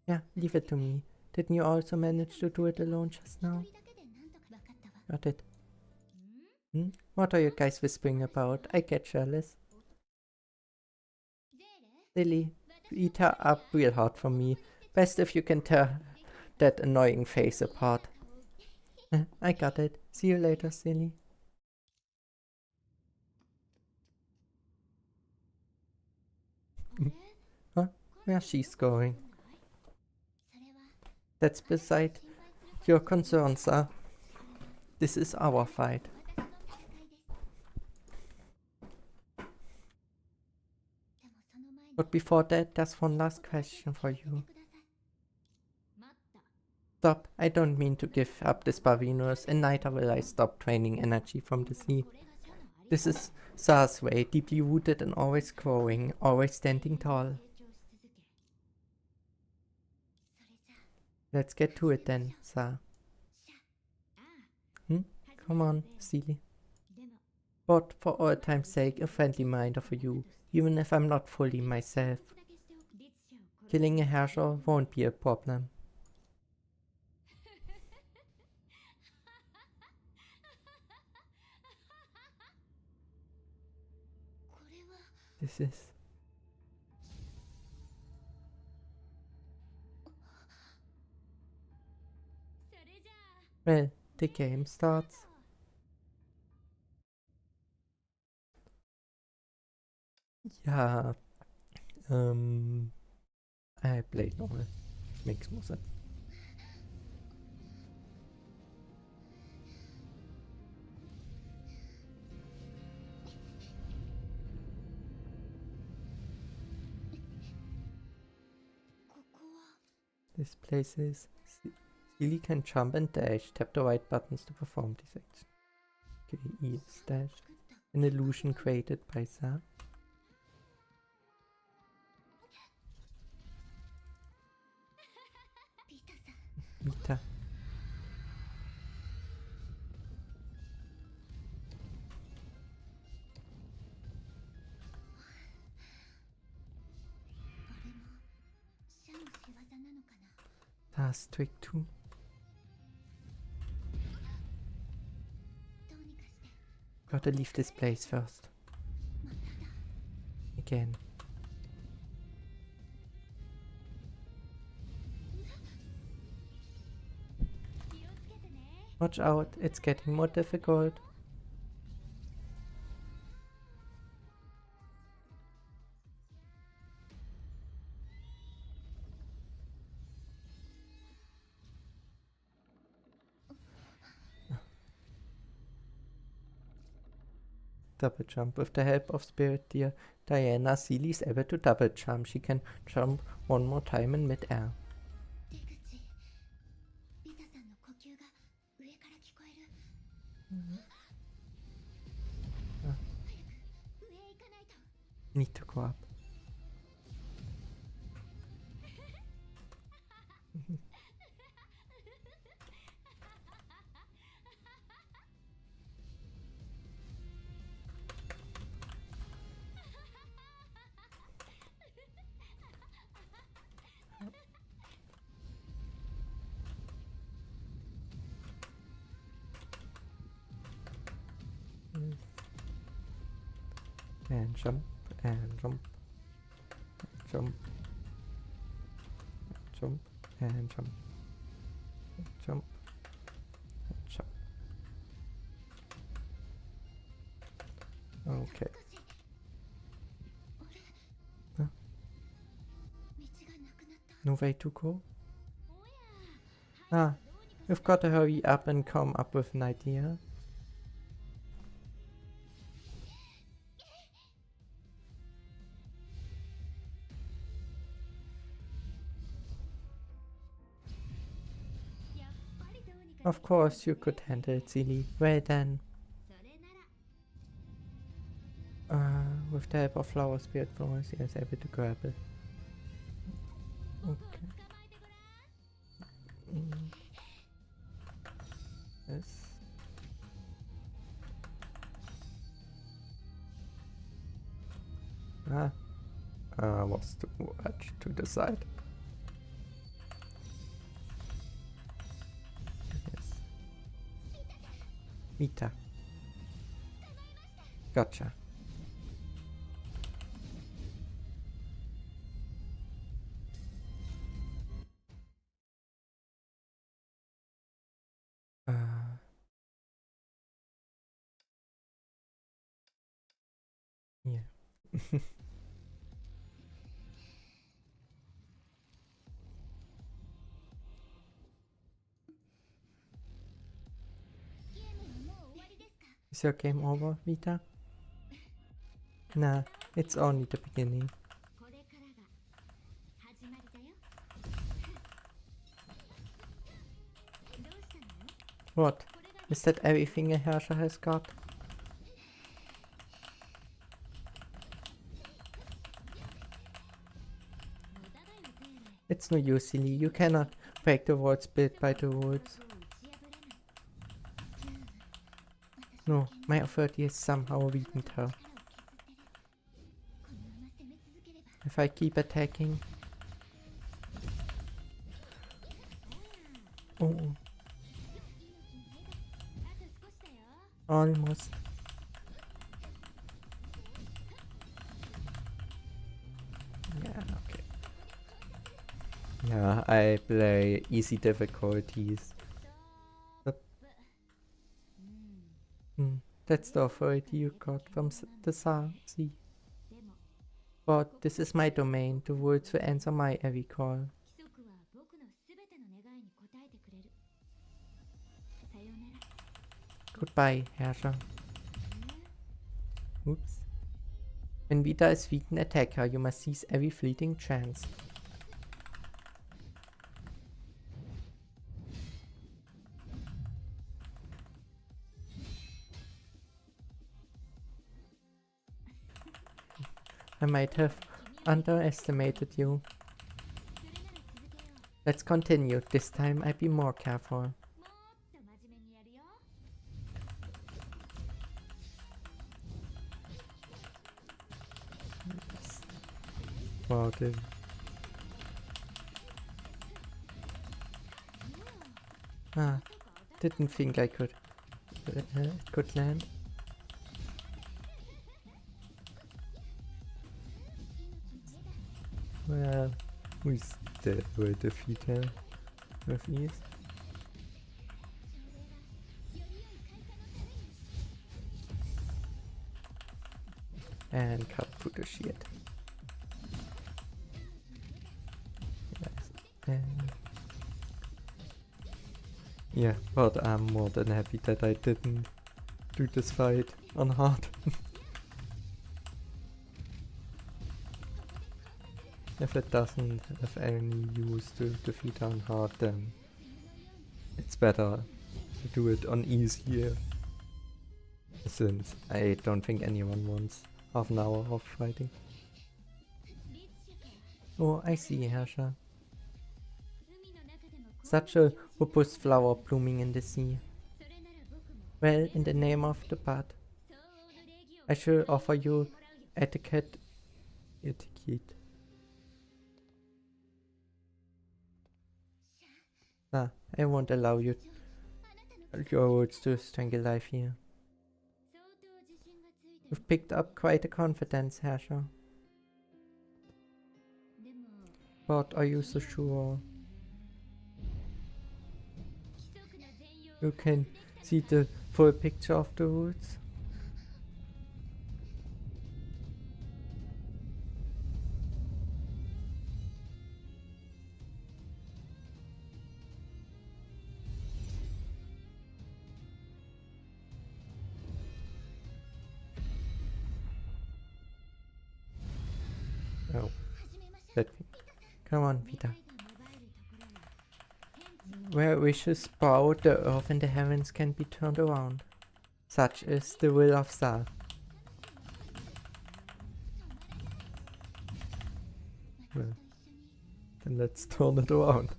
Yeah, leave it to me. Didn't you also manage to do it alone just now? Got it. What are you guys whispering about? I get jealous. Seele, you eat her up real hard for me. Best if you can tear that annoying face apart. I got it. See you later, Seele. Huh? Where she's going? That's beside your concern, sir. This is our fight. But before that, there's one last question for you. Stop. I don't mean to give up this Barvinus, and neither will I stop draining energy from the sea. This is Sa's way, deeply rooted and always growing, always standing tall. Let's get to it then, Sa. Come on, Seele. But for all time's sake, a friendly reminder for you, even if I'm not fully myself. Killing a Herrscher won't be a problem. This is... Well, the game starts. Yeah, I played normal. Makes more sense. This place is... Seele can jump and dash. Tap the right buttons to perform these actions. Okay, E is dash. An illusion created by Sa. Vita. That's trick 2. Gotta leave this place first. Again. Watch out, it's getting more difficult. Double jump. With the help of Spirit Deer Diana, Seele is able to double jump. She can jump one more time in mid-air. Need to go up. And jump, and jump, and jump, and jump, and jump, and jump, and jump. Okay. Huh? No way to go? Ah, we've got to hurry up and come up with an idea. Of course you could handle it, Seele. Well then. With the help of Flower Spirit Flowers, he is able to grab it. Okay. Yes. Was too much to the side. Yes. Vita. Gotcha. Yeah. Is your game over, Vita? Nah, it's only the beginning. What? Is that everything a Herrscher has got? It's no use, Seele. You cannot break the worlds built by the rules. No, my authority has somehow weakened her. If I keep attacking... Oh. Almost. Yeah, okay. Yeah, I play easy difficulties. But, that's the authority you got from the Sea. But this is my domain. The words will answer my every call. Goodbye, Herrscher. Oops. When Vita is weak and attack her, you must seize every fleeting chance. I might have underestimated you. Let's continue. This time I'll be more careful. Wow, dude. Didn't think I could land. Well, we still will defeat him with ease. And cut through the shit. Yes. And yeah, but I'm more than happy that I didn't do this fight on hard. If it doesn't have any use to defeat on hard, then it's better to do it on easier. Since I don't think anyone wants half an hour of fighting. Oh, I see, Herrscher. Such a robust flower blooming in the sea. Well, in the name of the bud, I shall offer you etiquette. I won't allow your words to strangle life here. You've picked up quite a confidence, Herrscher. But are you so sure? You can see the full picture of the rules? Oh. Come on, Vita. Where wishes bow, the earth and the heavens can be turned around. Such is the will of Sa. Well, then let's turn it around.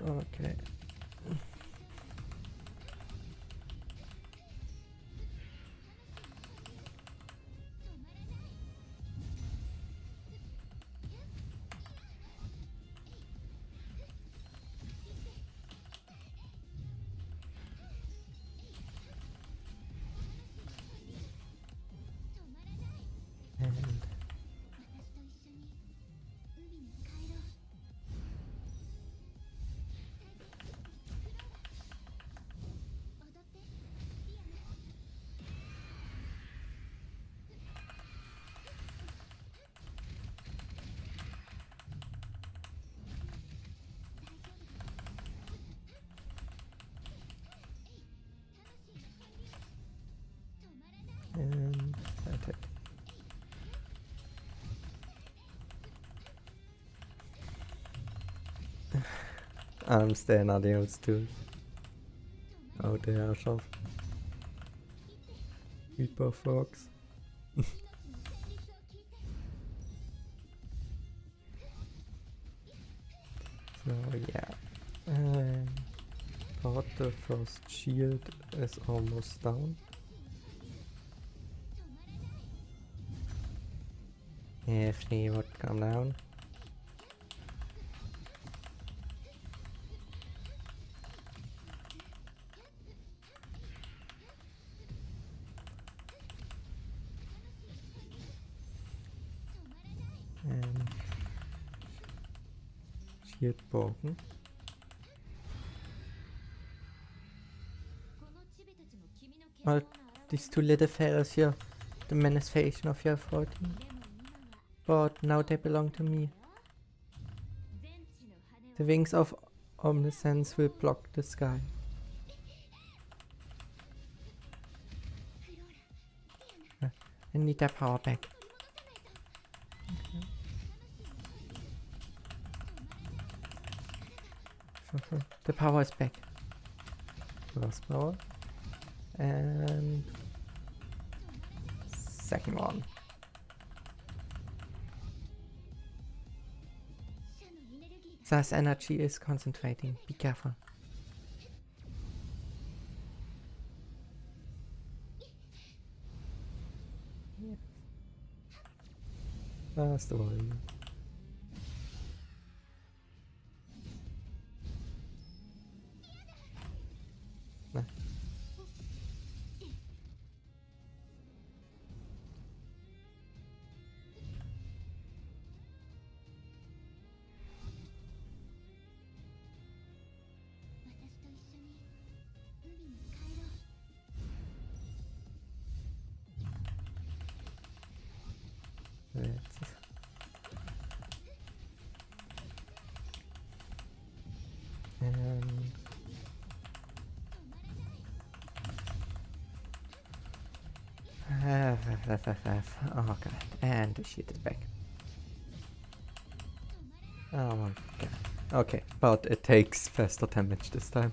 Okay. And attack. I'm staying on the old too. Oh, the Herrscher. Reaper frogs. So yeah. Thought the first shield is almost down. If he would come down. And shield broken. Well, these two little fellas here, the manifestation of your 14. But now they belong to me. The wings of omniscience will block the sky. I need that power back. Okay. The power is back. First power. And second one. Zah's energy is concentrating. Be careful. Yes. That's the one. Nah. Let's and oh god, and the shit is back. Oh my god. Okay, but it takes faster damage this time.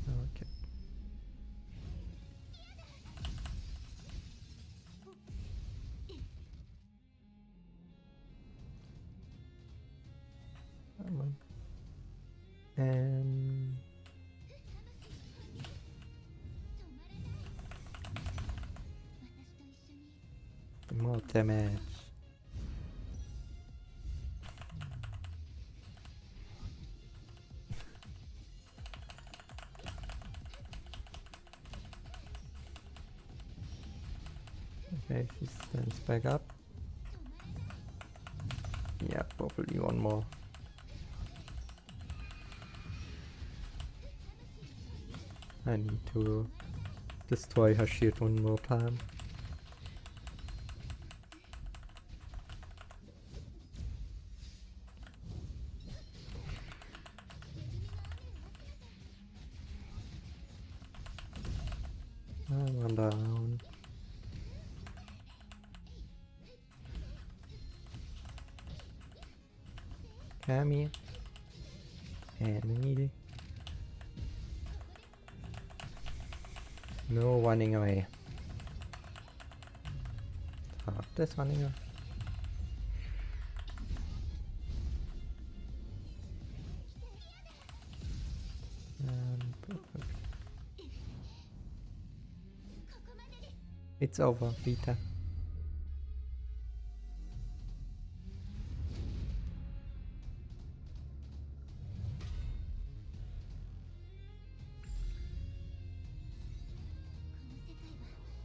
Okay. Come on. More damage. Okay, she stands back up. Yeah, probably one more. I need to destroy her shield one more time. One down. Kami. Enemy. No running away. Stop this running away. It's over, Vita.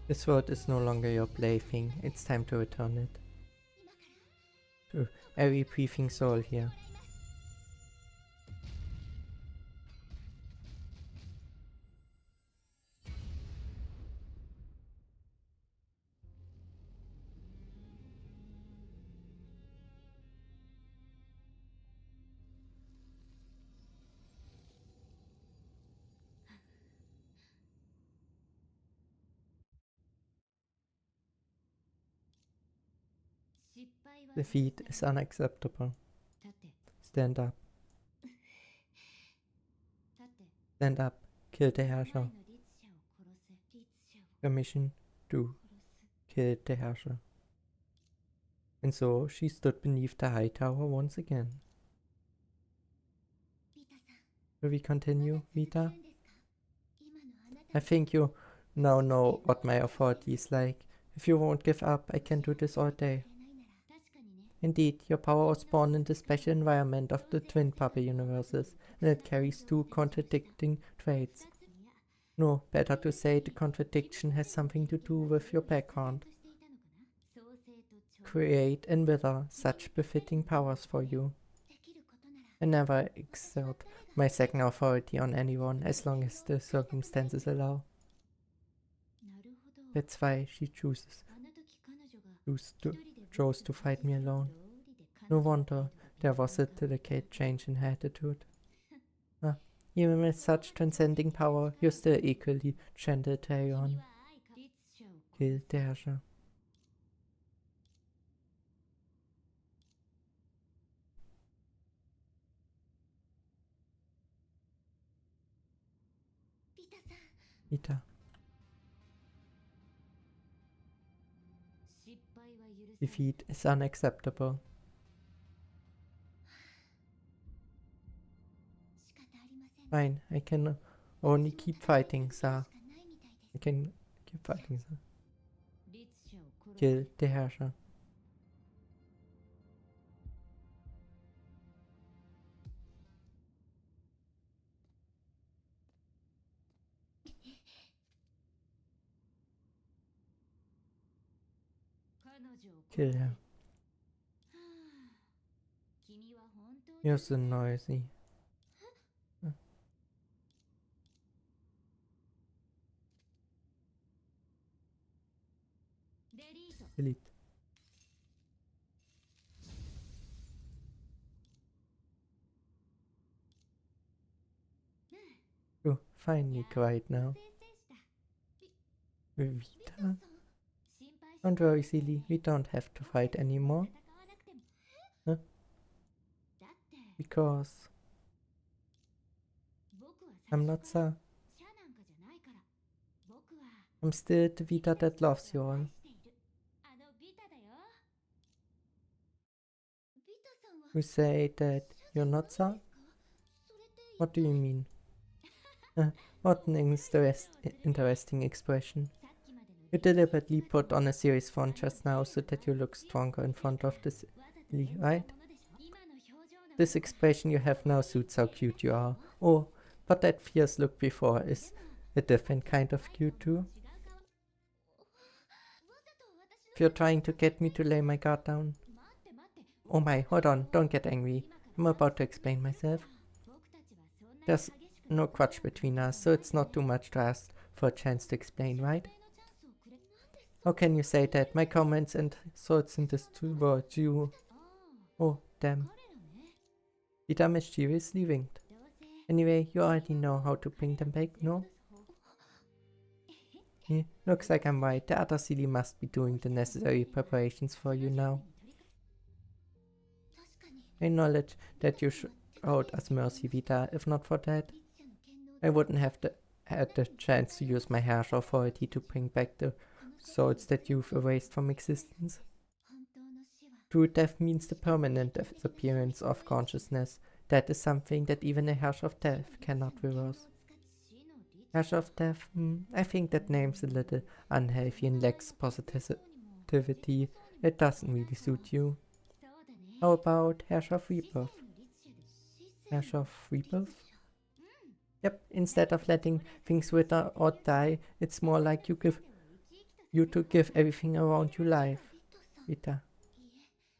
This world is no longer your plaything. It's time to return it to every breathing soul here. Defeat is unacceptable. Stand up. Stand up. Kill the Herrscher. Permission to kill the Herrscher. And so she stood beneath the high tower once again. Will we continue, Vita? I think you now know what my authority is like. If you won't give up, I can do this all day. Indeed, your power was born in the special environment of the twin puppet universes, and it carries two contradicting traits. No, better to say the contradiction has something to do with your background. Create and wither such befitting powers for you. I never exert my second authority on anyone as long as the circumstances allow. That's why she chose to fight me alone. No wonder there was a delicate change in her attitude. Even with such transcending power, you're still equally gentle to everyone. Kill the Herrscher. Vita. Defeat is unacceptable. Fine, I can only keep fighting, sir. I can keep fighting, sir. Kill the Herrscher. Kill her. You're so noisy. Delete. Oh, finally quiet now. Vita? Don't worry, Seele, we don't have to fight anymore. Huh? Because I'm not Sir. I'm still the Vita that loves you all. You say that you're not Sir? What do you mean? What an interesting expression. You deliberately put on a serious front just now so that you look stronger in front of the Seele, right? This expression you have now suits how cute you are. Oh, but that fierce look before is a different kind of cute too. If you're trying to get me to lay my guard down. Oh my, hold on, don't get angry. I'm about to explain myself. There's no crutch between us, so it's not too much to ask for a chance to explain, right? How can you say that? My comments and thoughts in this towards you. Oh, damn. Vita mischievously winked. Anyway, you already know how to bring them back, no? Looks like I'm right. The other Seele must be doing the necessary preparations for you now. I acknowledge that you showed us mercy, Vita. If not for that, I wouldn't have had the chance to use my Herrscher authority to bring back the souls that you've erased from existence. True death means the permanent disappearance of consciousness. That is something that even a Herrscher of Death cannot reverse. Herrscher of Death? I think that name's a little unhealthy and lacks positivity. It doesn't really suit you. How about Herrscher of Rebirth? Herrscher of Rebirth? Yep, instead of letting things wither or die, it's more like you to give everything around you life. Vita.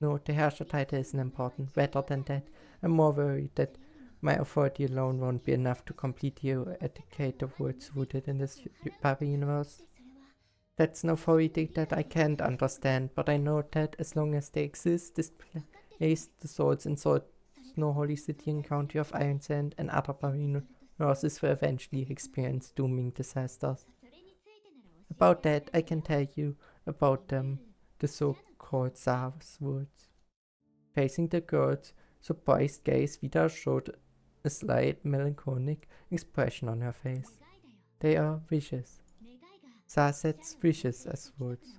No, the Herrscher title isn't important. Rather than that, I'm more worried that my authority alone won't be enough to completely eradicate the worlds rooted in this puppet universe. That's an authority that I can't understand, but I know that as long as they exist, this place, the souls in Snow Holy City and County of Iron Sand and other puppet universes will eventually experience dooming disasters. About that, I can tell you about them, the so-called recalled Sarah's words. Facing the girl's surprised gaze, Vita showed a slight melancholic expression on her face. They are wishes. Sa sets wishes as words.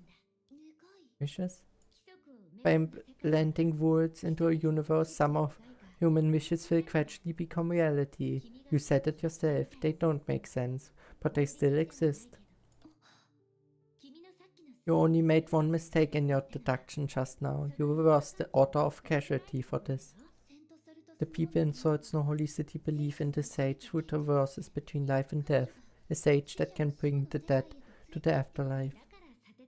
Wishes? By blending words into a universe, some of human wishes will gradually become reality. You said it yourself, they don't make sense, but they still exist. You only made one mistake in your deduction just now. You reversed the order of casualty for this. The people in Swords No Holy City believe in the sage who traverses between life and death, a sage that can bring the dead to the afterlife.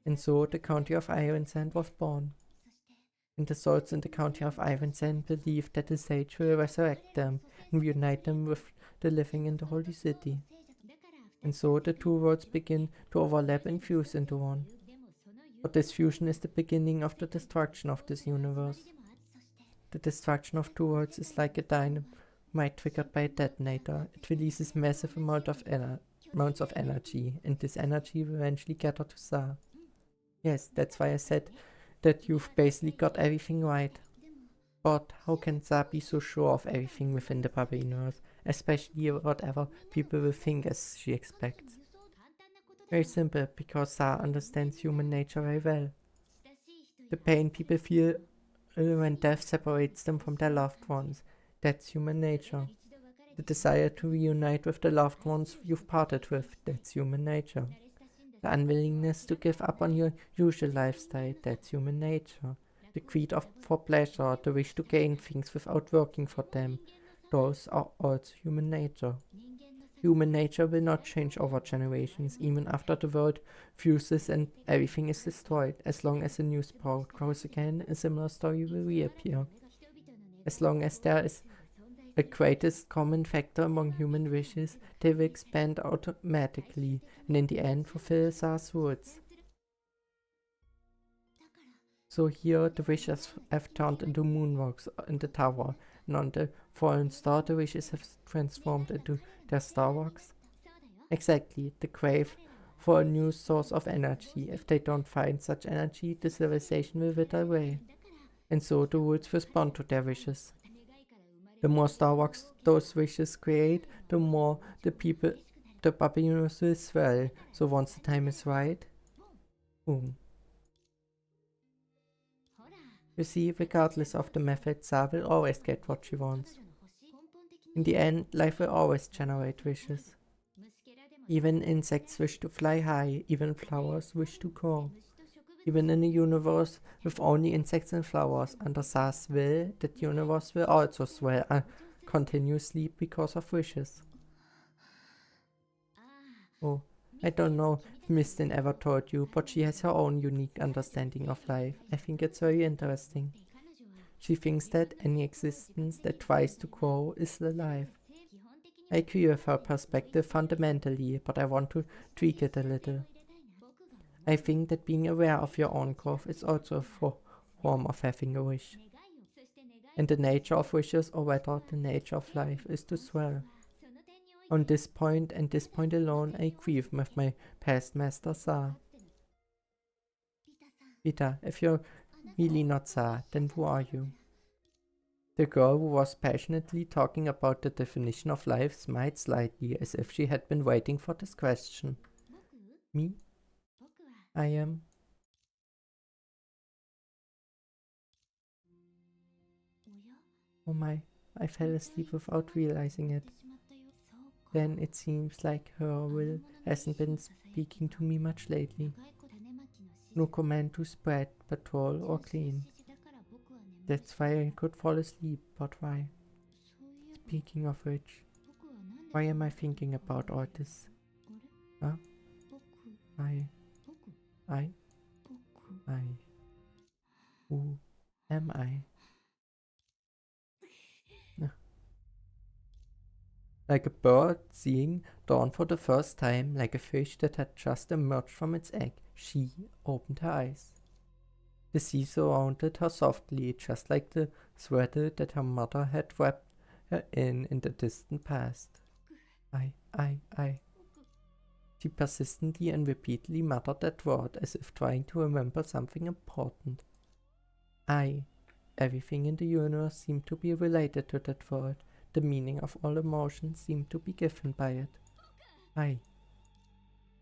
And so the County of Ironsand was born. And the Swords in the County of Ironsand believe that the sage will resurrect them and reunite them with the living in the Holy City. And so the two worlds begin to overlap and fuse into one. But this fusion is the beginning of the destruction of this universe. The destruction of two worlds is like a dynamite triggered by a detonator. It releases massive amounts of energy, and this energy will eventually gather to Sa. Yes, that's why I said that you've basically got everything right. But how can Sa be so sure of everything within the Baba universe, especially whatever people will think as she expects? Very simple, because Sa understands human nature very well. The pain people feel when death separates them from their loved ones, that's human nature. The desire to reunite with the loved ones you've parted with, that's human nature. The unwillingness to give up on your usual lifestyle, that's human nature. The greed for pleasure, the wish to gain things without working for them, those are also human nature. Human nature will not change over generations, even after the world fuses and everything is destroyed. As long as a new sprout grows again, a similar story will reappear. As long as there is a greatest common factor among human wishes, they will expand automatically, and in the end fulfill Sa's words. So here the wishes have turned into moonwalks in the tower, and on the fallen star the wishes have transformed into their starwalks. Exactly, the crave for a new source of energy. If they don't find such energy, the civilization will wither away. And so the woods respond to their wishes. The more starwalks those wishes create, the more the Baba universe will swell. So once the time is right, boom. You see, regardless of the method, Sa will always get what she wants. In the end, life will always generate wishes. Even insects wish to fly high, even flowers wish to grow. Even in a universe with only insects and flowers, under Sa's will, that universe will also swell continuously because of wishes. Oh, I don't know if Mistin ever told you, but she has her own unique understanding of life. I think it's very interesting. She thinks that any existence that tries to grow is alive. I agree with her perspective fundamentally, but I want to tweak it a little. I think that being aware of your own growth is also a form of having a wish. And the nature of wishes, or rather the nature of life, is to swell. On this point and this point alone, I agree with my past master Sa. Vita, if you're really not Sa, then who are you? The girl who was passionately talking about the definition of life smiled slightly, as if she had been waiting for this question. Me? I am. Oh my, I fell asleep without realizing it. Then it seems like her will hasn't been speaking to me much lately. No command to spread, patrol, or clean. That's why I could fall asleep, but why? Speaking of which, why am I thinking about all this? Huh? I. Who am I? Like a bird seeing dawn for the first time, like a fish that had just emerged from its egg, she opened her eyes. The sea surrounded her softly, just like the sweater that her mother had wrapped her in the distant past. I. She persistently and repeatedly muttered that word as if trying to remember something important. Everything in the universe seemed to be related to that word. The meaning of all emotions seemed to be given by it. I.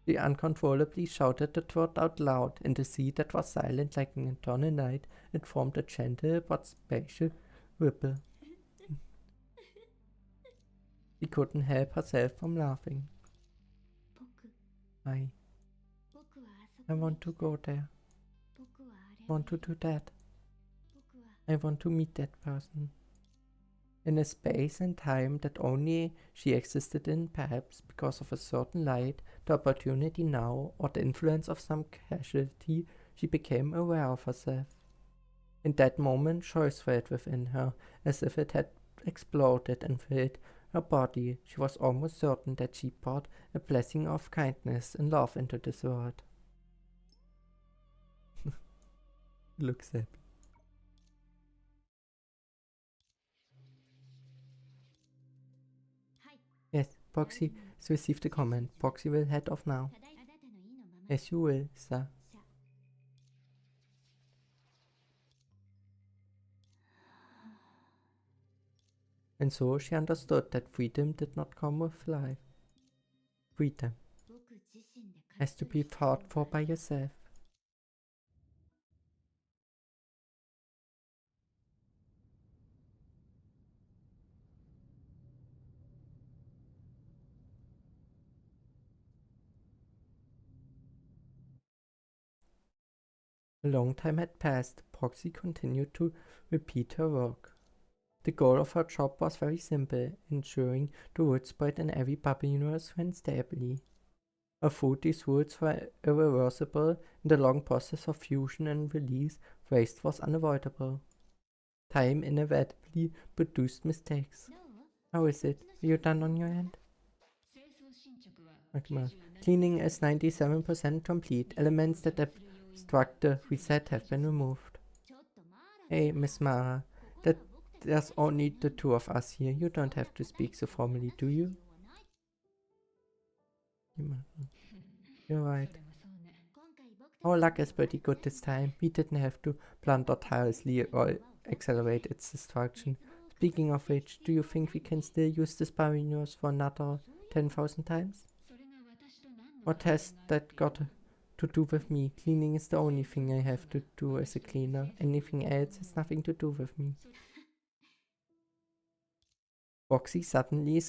She uncontrollably shouted that word out loud. In the sea that was silent like an eternal night, it formed a gentle but spatial ripple. She couldn't help herself from laughing. I want to go there. I want to do that. I want to meet that person. In a space and time that only she existed in, perhaps because of a certain light, the opportunity now, or the influence of some casualty, she became aware of herself. In that moment, choice swelled within her, as if it had exploded and filled her body. She was almost certain that she brought a blessing of kindness and love into this world. Looks happy. Yes, Boxy has received a comment. Boxy will head off now. Yes, you will, sir. And so she understood that freedom did not come with life. Freedom has to be fought for by yourself. A long time had passed. Proxy continued to repeat her work. The goal of her job was very simple, ensuring the wood spread in every bubble universe ran stably. Although these rules were irreversible, in the long process of fusion and release, waste was unavoidable. Time inevitably produced mistakes. How is it? Are you done on your end? Cleaning is 97% complete. Elements that obstruct the reset have been removed. Hey, Miss Mara, there's only the two of us here. You don't have to speak so formally, do you? You're right. Our luck is pretty good this time. We didn't have to plunder tirelessly or accelerate its destruction. Speaking of which, do you think we can still use this universe for another 10,000 times? What has that got to do with me? Cleaning is the only thing I have to do as a cleaner. Anything else has nothing to do with me. Boxy suddenly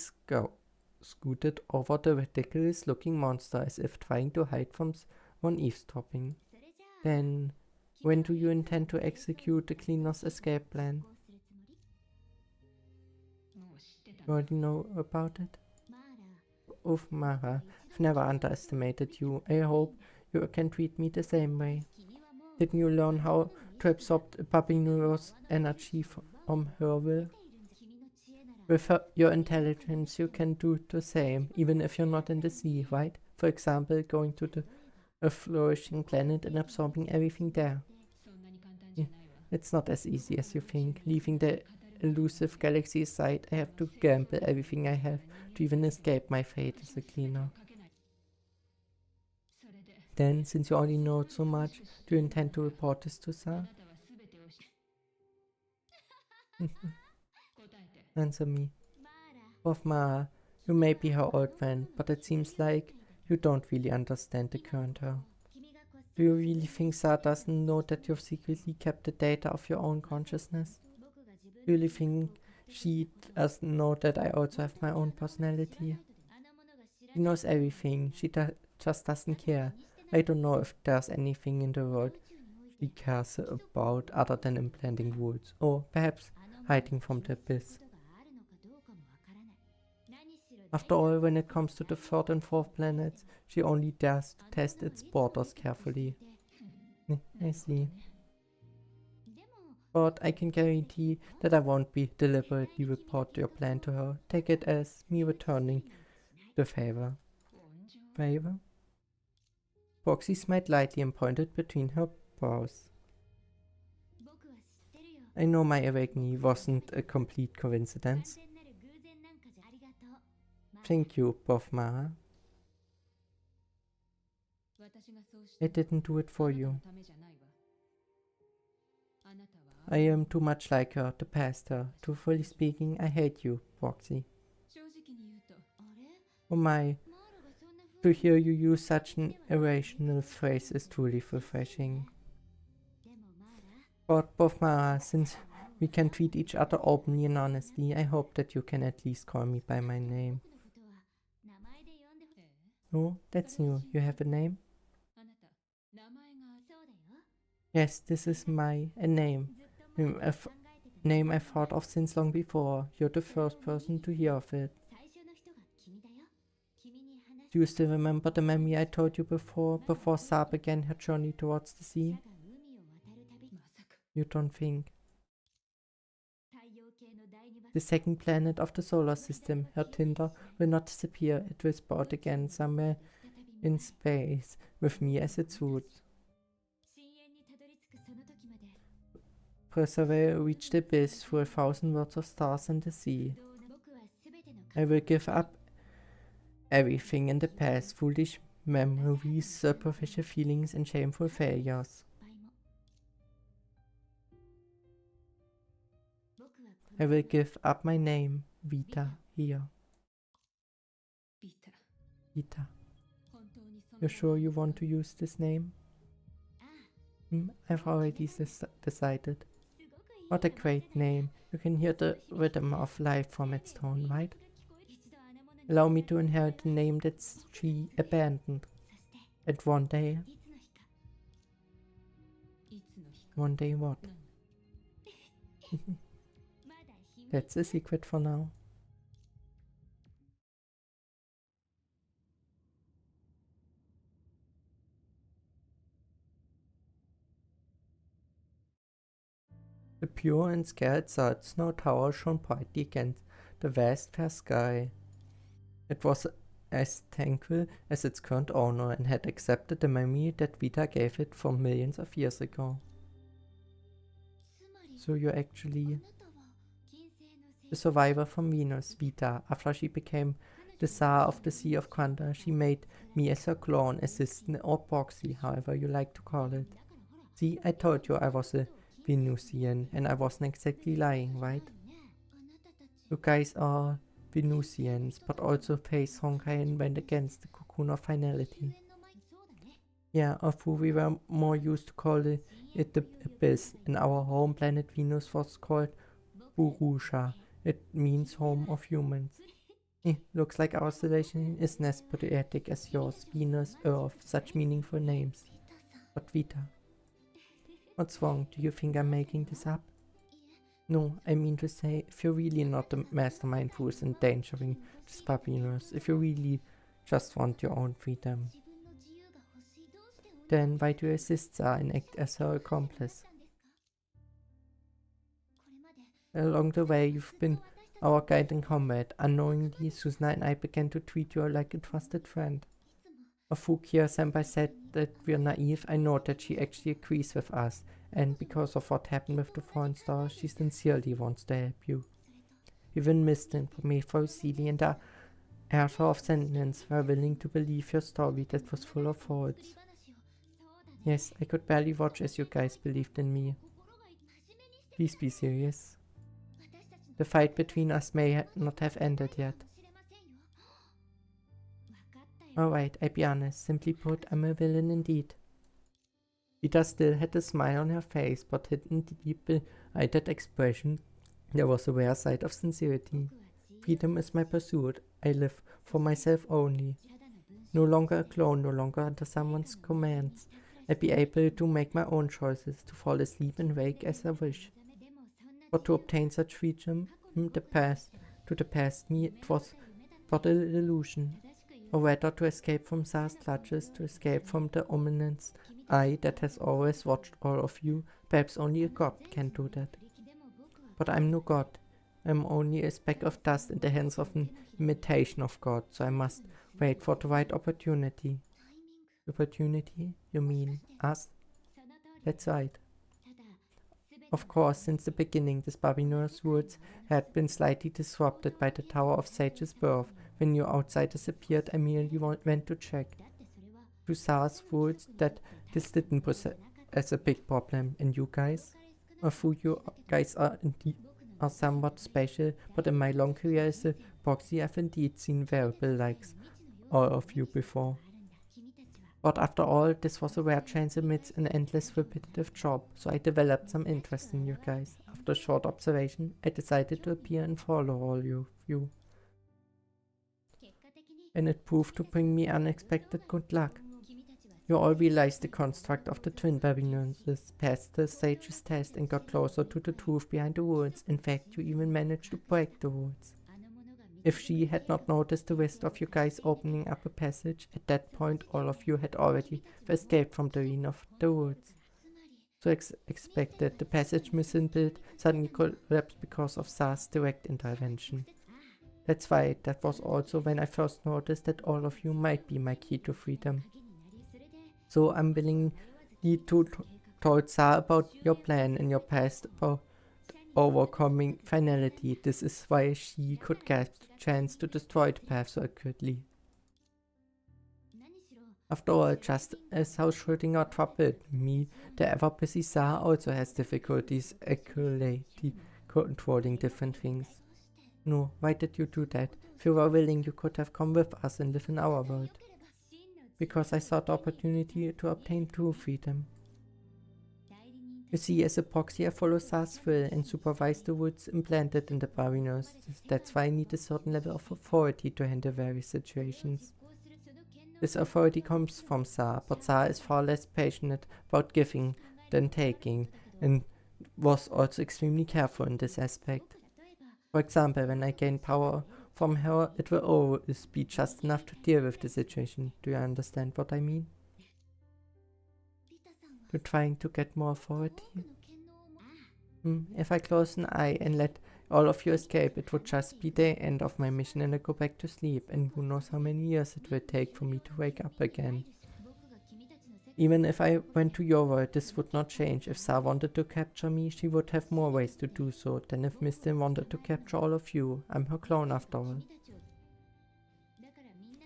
scooted over the ridiculous looking monster as if trying to hide from someone eavesdropping. Then, when do you intend to execute the cleaner's escape plan? You already know about it? Oof, Mara, I've never underestimated you. I hope you can treat me the same way. Didn't you learn how to absorb a Babino's energy from her will? With your intelligence, you can do the same, even if you're not in the sea, right? For example, going to a flourishing planet and absorbing everything there. Yeah, it's not as easy as you think. Leaving the elusive galaxy aside, I have to gamble everything I have to even escape my fate as a cleaner. Then, since you already know so much, do you intend to report this to Sir? Answer me. Of Mara, you may be her old friend, but it seems like you don't really understand the current her. Do you really think Sar doesn't know that you've secretly kept the data of your own consciousness? Do you really think she doesn't know that I also have my own personality? She knows everything, she just doesn't care. I don't know if there's anything in the world she cares about other than implanting rules, or perhaps hiding from the abyss. After all, when it comes to the third and fourth planets, she only dares to test its borders carefully. I see. But I can guarantee that I won't be deliberately report your plan to her. Take it as me returning the favor. Favor? Foxy smiled lightly and pointed between her brows. I know my awakening wasn't a complete coincidence. Thank you, Prof. Mara. I didn't do it for you. I am too much like her, to past her. Truthfully speaking, I hate you, Roxy. Oh my, to hear you use such an irrational phrase is truly refreshing. But both Mara, since we can treat each other openly and honestly, I hope that you can at least call me by my name. Oh, that's new. You have a name? Yes, this is a name. Name I've thought of since long before. You're the first person to hear of it. Do you still remember the memory I told you before Sa began her journey towards the sea? You don't think. The second planet of the solar system, her tinder, will not disappear. It will spot again somewhere in space, with me as its root. Perseverance reached the abyss through 1,000 worlds of stars and the sea. I will give up everything in the past, foolish memories, superficial feelings, and shameful failures. I will give up my name, Vita, here. Vita. You're sure you want to use this name? I've already decided. What a great name. You can hear the rhythm of life from its tone, right? Allow me to inherit a name that she abandoned. And one day... One day what? That's a secret for now. The pure and scared side snow tower shone brightly against the vast fair sky. It was as tranquil as its current owner and had accepted the memory that Vita gave it from millions of years ago. So you're actually the survivor from Venus, Vita. After she became the Tsar of the Sea of Quanta, she made me as her clone, assistant, or proxy, however you like to call it. See, I told you I was a Venusian, and I wasn't exactly lying, right? You guys are Venusians, but also faced Honkai and went against the cocoon of finality. Yeah, of who we were more used to call it the Abyss. In our home planet Venus was called Burusha. It means home of humans. Looks like our relation isn't as poetic as yours. Venus, Earth, such meaningful names. But Vita. What's wrong? Do you think I'm making this up? No, I mean to say, if you're really not the mastermind who is endangering this Papyrus, if you really just want your own freedom, then why do you assist Sa and act as her accomplice? Along the way, you've been our guiding comrade. Unknowingly, Susana and I began to treat you like a trusted friend. Fukia-senpai said that we're naive. I know that she actually agrees with us, and because of what happened with the foreign star, she sincerely wants to help you. Even Mr. Prometheus, Seele, and the Herrscher of Sentence were willing to believe your story that was full of faults. Yes, I could barely watch as you guys believed in me. Please be serious. The fight between us may not have ended yet. Alright, I'll be honest. Simply put, I'm a villain indeed. Vita still had a smile on her face, but hidden deep behind that expression, there was a rare side of sincerity. Freedom is my pursuit. I live for myself only. No longer a clone, no longer under someone's commands. I'll be able to make my own choices, to fall asleep and wake as I wish. But to obtain such freedom, to the past me, it was but an illusion. Or rather, to escape from Sa's clutches, to escape from the ominous eye that has always watched all of you. Perhaps only a god can do that. But I'm no god. I'm only a speck of dust in the hands of an imitation of God, so I must wait for the right opportunity. Opportunity? You mean us? That's right. Of course, since the beginning, this Babylon's roots had been slightly disrupted by the Tower of Sage's birth. When new outsiders appeared, I merely went to check. To Sa's roots that this didn't pose as a big problem. And you guys? of who you guys are indeed are somewhat special, but in my long career as a proxy I've indeed seen variable likes all of you before. But after all, this was a rare chance amidst an endless repetitive job, so I developed some interest in you guys. After a short observation, I decided to appear and follow all of you. And it proved to bring me unexpected good luck. You all realized the construct of the twin Babylons, passed the sage's test and got closer to the truth behind the words. In fact, you even managed to break the words. If she had not noticed the risk of you guys opening up a passage, at that point all of you had already escaped from the ruin of the woods. So expected, the passage missing build suddenly collapsed because of Sa's direct intervention. That's why, that was also when I first noticed that all of you might be my key to freedom. So I'm willingly to told Sa about your plan and your past about overcoming finality. This is why she could get the chance to destroy the path so accurately. After all, just as how Schrödinger troubled me, the ever-busy Sa also has difficulties accurately controlling different things. No, why did you do that? If you were willing, you could have come with us and live in our world. Because I saw the opportunity to obtain true freedom. You see, as a proxy, I follow Sa's will and supervise the woods implanted in the Babinos. That's why I need a certain level of authority to handle various situations. This authority comes from Sa, but Sa is far less passionate about giving than taking, and was also extremely careful in this aspect. For example, when I gain power from her, it will always be just enough to deal with the situation. Do you understand what I mean? You're trying to get more authority? If I close an eye and let all of you escape, it would just be the end of my mission and I go back to sleep, and who knows how many years it will take for me to wake up again. Even if I went to your world, this would not change. If Sa wanted to capture me, she would have more ways to do so than if Mistin wanted to capture all of you. I'm her clone after all.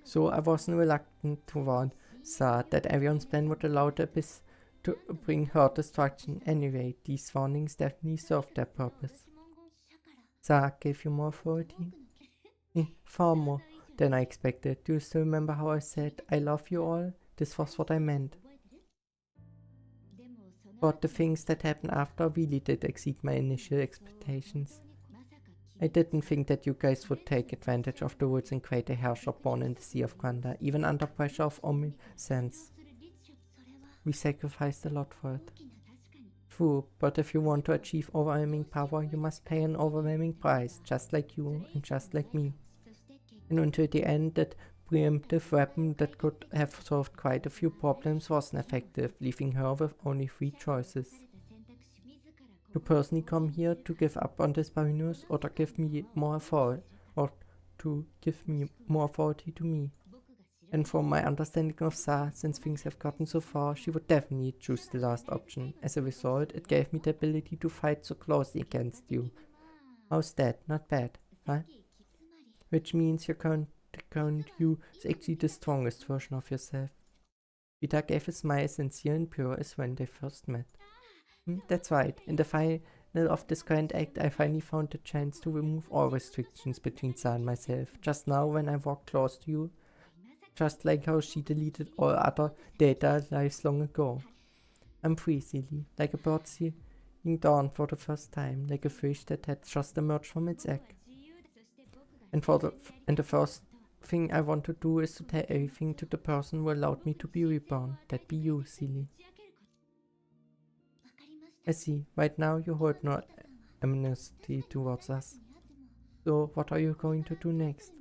So I wasn't reluctant to warn Sa that everyone's plan would allow the Abyss to bring her destruction anyway. These warnings definitely served their purpose. Sa gave you more authority? Far more than I expected. Do you still remember how I said, I love you all? This was what I meant. But the things that happened after really did exceed my initial expectations. I didn't think that you guys would take advantage of the woods and create a Herrscher born in the Sea of Quanta, even under pressure of omniscience. We sacrificed a lot for it. True, but if you want to achieve overwhelming power, you must pay an overwhelming price, just like you and just like me. And until the end, that preemptive weapon that could have solved quite a few problems wasn't effective, leaving her with only 3 choices. To personally come here to give up on this Barinus, or to give me more authority, or to give me more authority to me. And from my understanding of Sa, since things have gotten so far, she would definitely choose the last option. As a result, it gave me the ability to fight so closely against you. How's that? Not bad, huh? Which means your current you is actually the strongest version of yourself. Vita gave a smile sincere and pure as when they first met. That's right. In the final of this current act, I finally found the chance to remove all restrictions between Sa and myself. Just now, when I walked close to you, just like how she deleted all other data lives long ago. I'm free, Seele, like a bird seeing dawn for the first time, like a fish that had just emerged from its egg. And the first thing I want to do is to tell everything to the person who allowed me to be reborn. That be you, Seele. I see. Right now you hold no amnesty towards us. So what are you going to do next?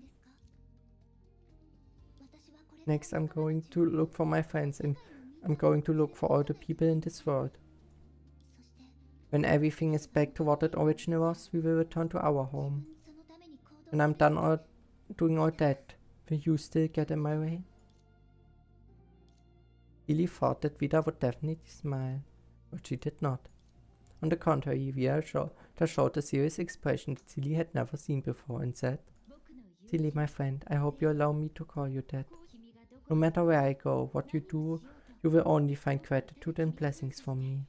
Next I'm going to look for my friends, and I'm going to look for all the people in this world. When everything is back to what it originally was, we will return to our home. When I'm done doing all that, will you still get in my way? Seele thought that Vita would definitely smile, but she did not. On the contrary, Vita showed a serious expression that Seele had never seen before and said, Seele, my friend, I hope you allow me to call you that. No matter where I go, what you do, you will only find gratitude and blessings from me.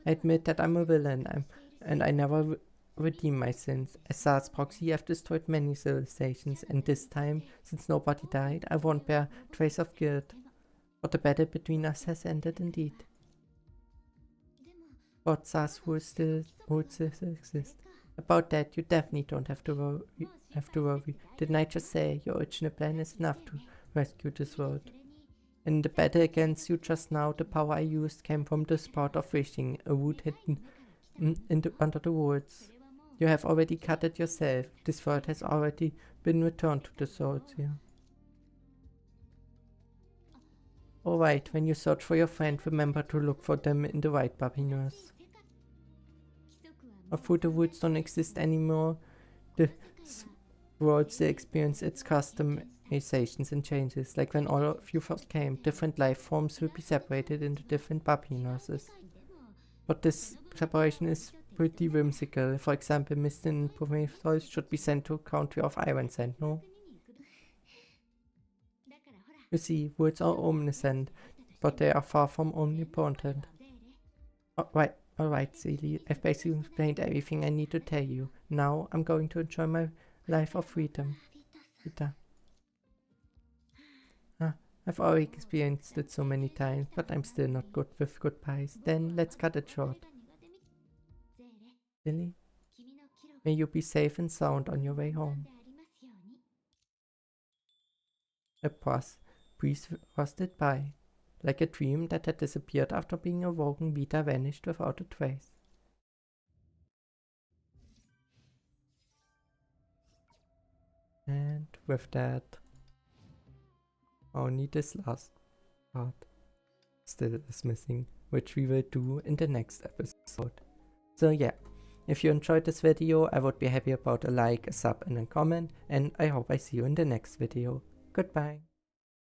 I admit that I'm a villain, and I never redeem my sins. As SARS proxy, I've destroyed many civilizations, and this time, since nobody died, I won't bear trace of guilt. But the battle between us has ended indeed. But SARS would still exist. About that, you definitely don't have to worry. Didn't I just say your original plan is enough to rescue this world? In the battle against you just now, the power I used came from the spot of wishing, a wood hidden under the woods. You have already cut it yourself. This world has already been returned to the swords here. Alright, when you search for your friend, remember to look for them in the right papyrus. Although the woods don't exist anymore, the world still experiences its customizations and changes. Like when all of you first came, different life forms will be separated into different papinuses. But this separation is pretty whimsical. For example, Mist and Prometheus should be sent to a country of Iron Sand, no? You see, words are omniscient, but they are far from omnipotent. Alright, Seele, I've basically explained everything I need to tell you. Now I'm going to enjoy my life of freedom. Vita. I've already experienced it so many times, but I'm still not good with goodbyes. Then let's cut it short. Seele? May you be safe and sound on your way home. A breeze rusted by. Like a dream that had disappeared after being awoken, Vita vanished without a trace. And with that, only this last part still is missing, which we will do in the next episode. So yeah, if you enjoyed this video, I would be happy about a like, a sub and a comment, and I hope I see you in the next video. Goodbye.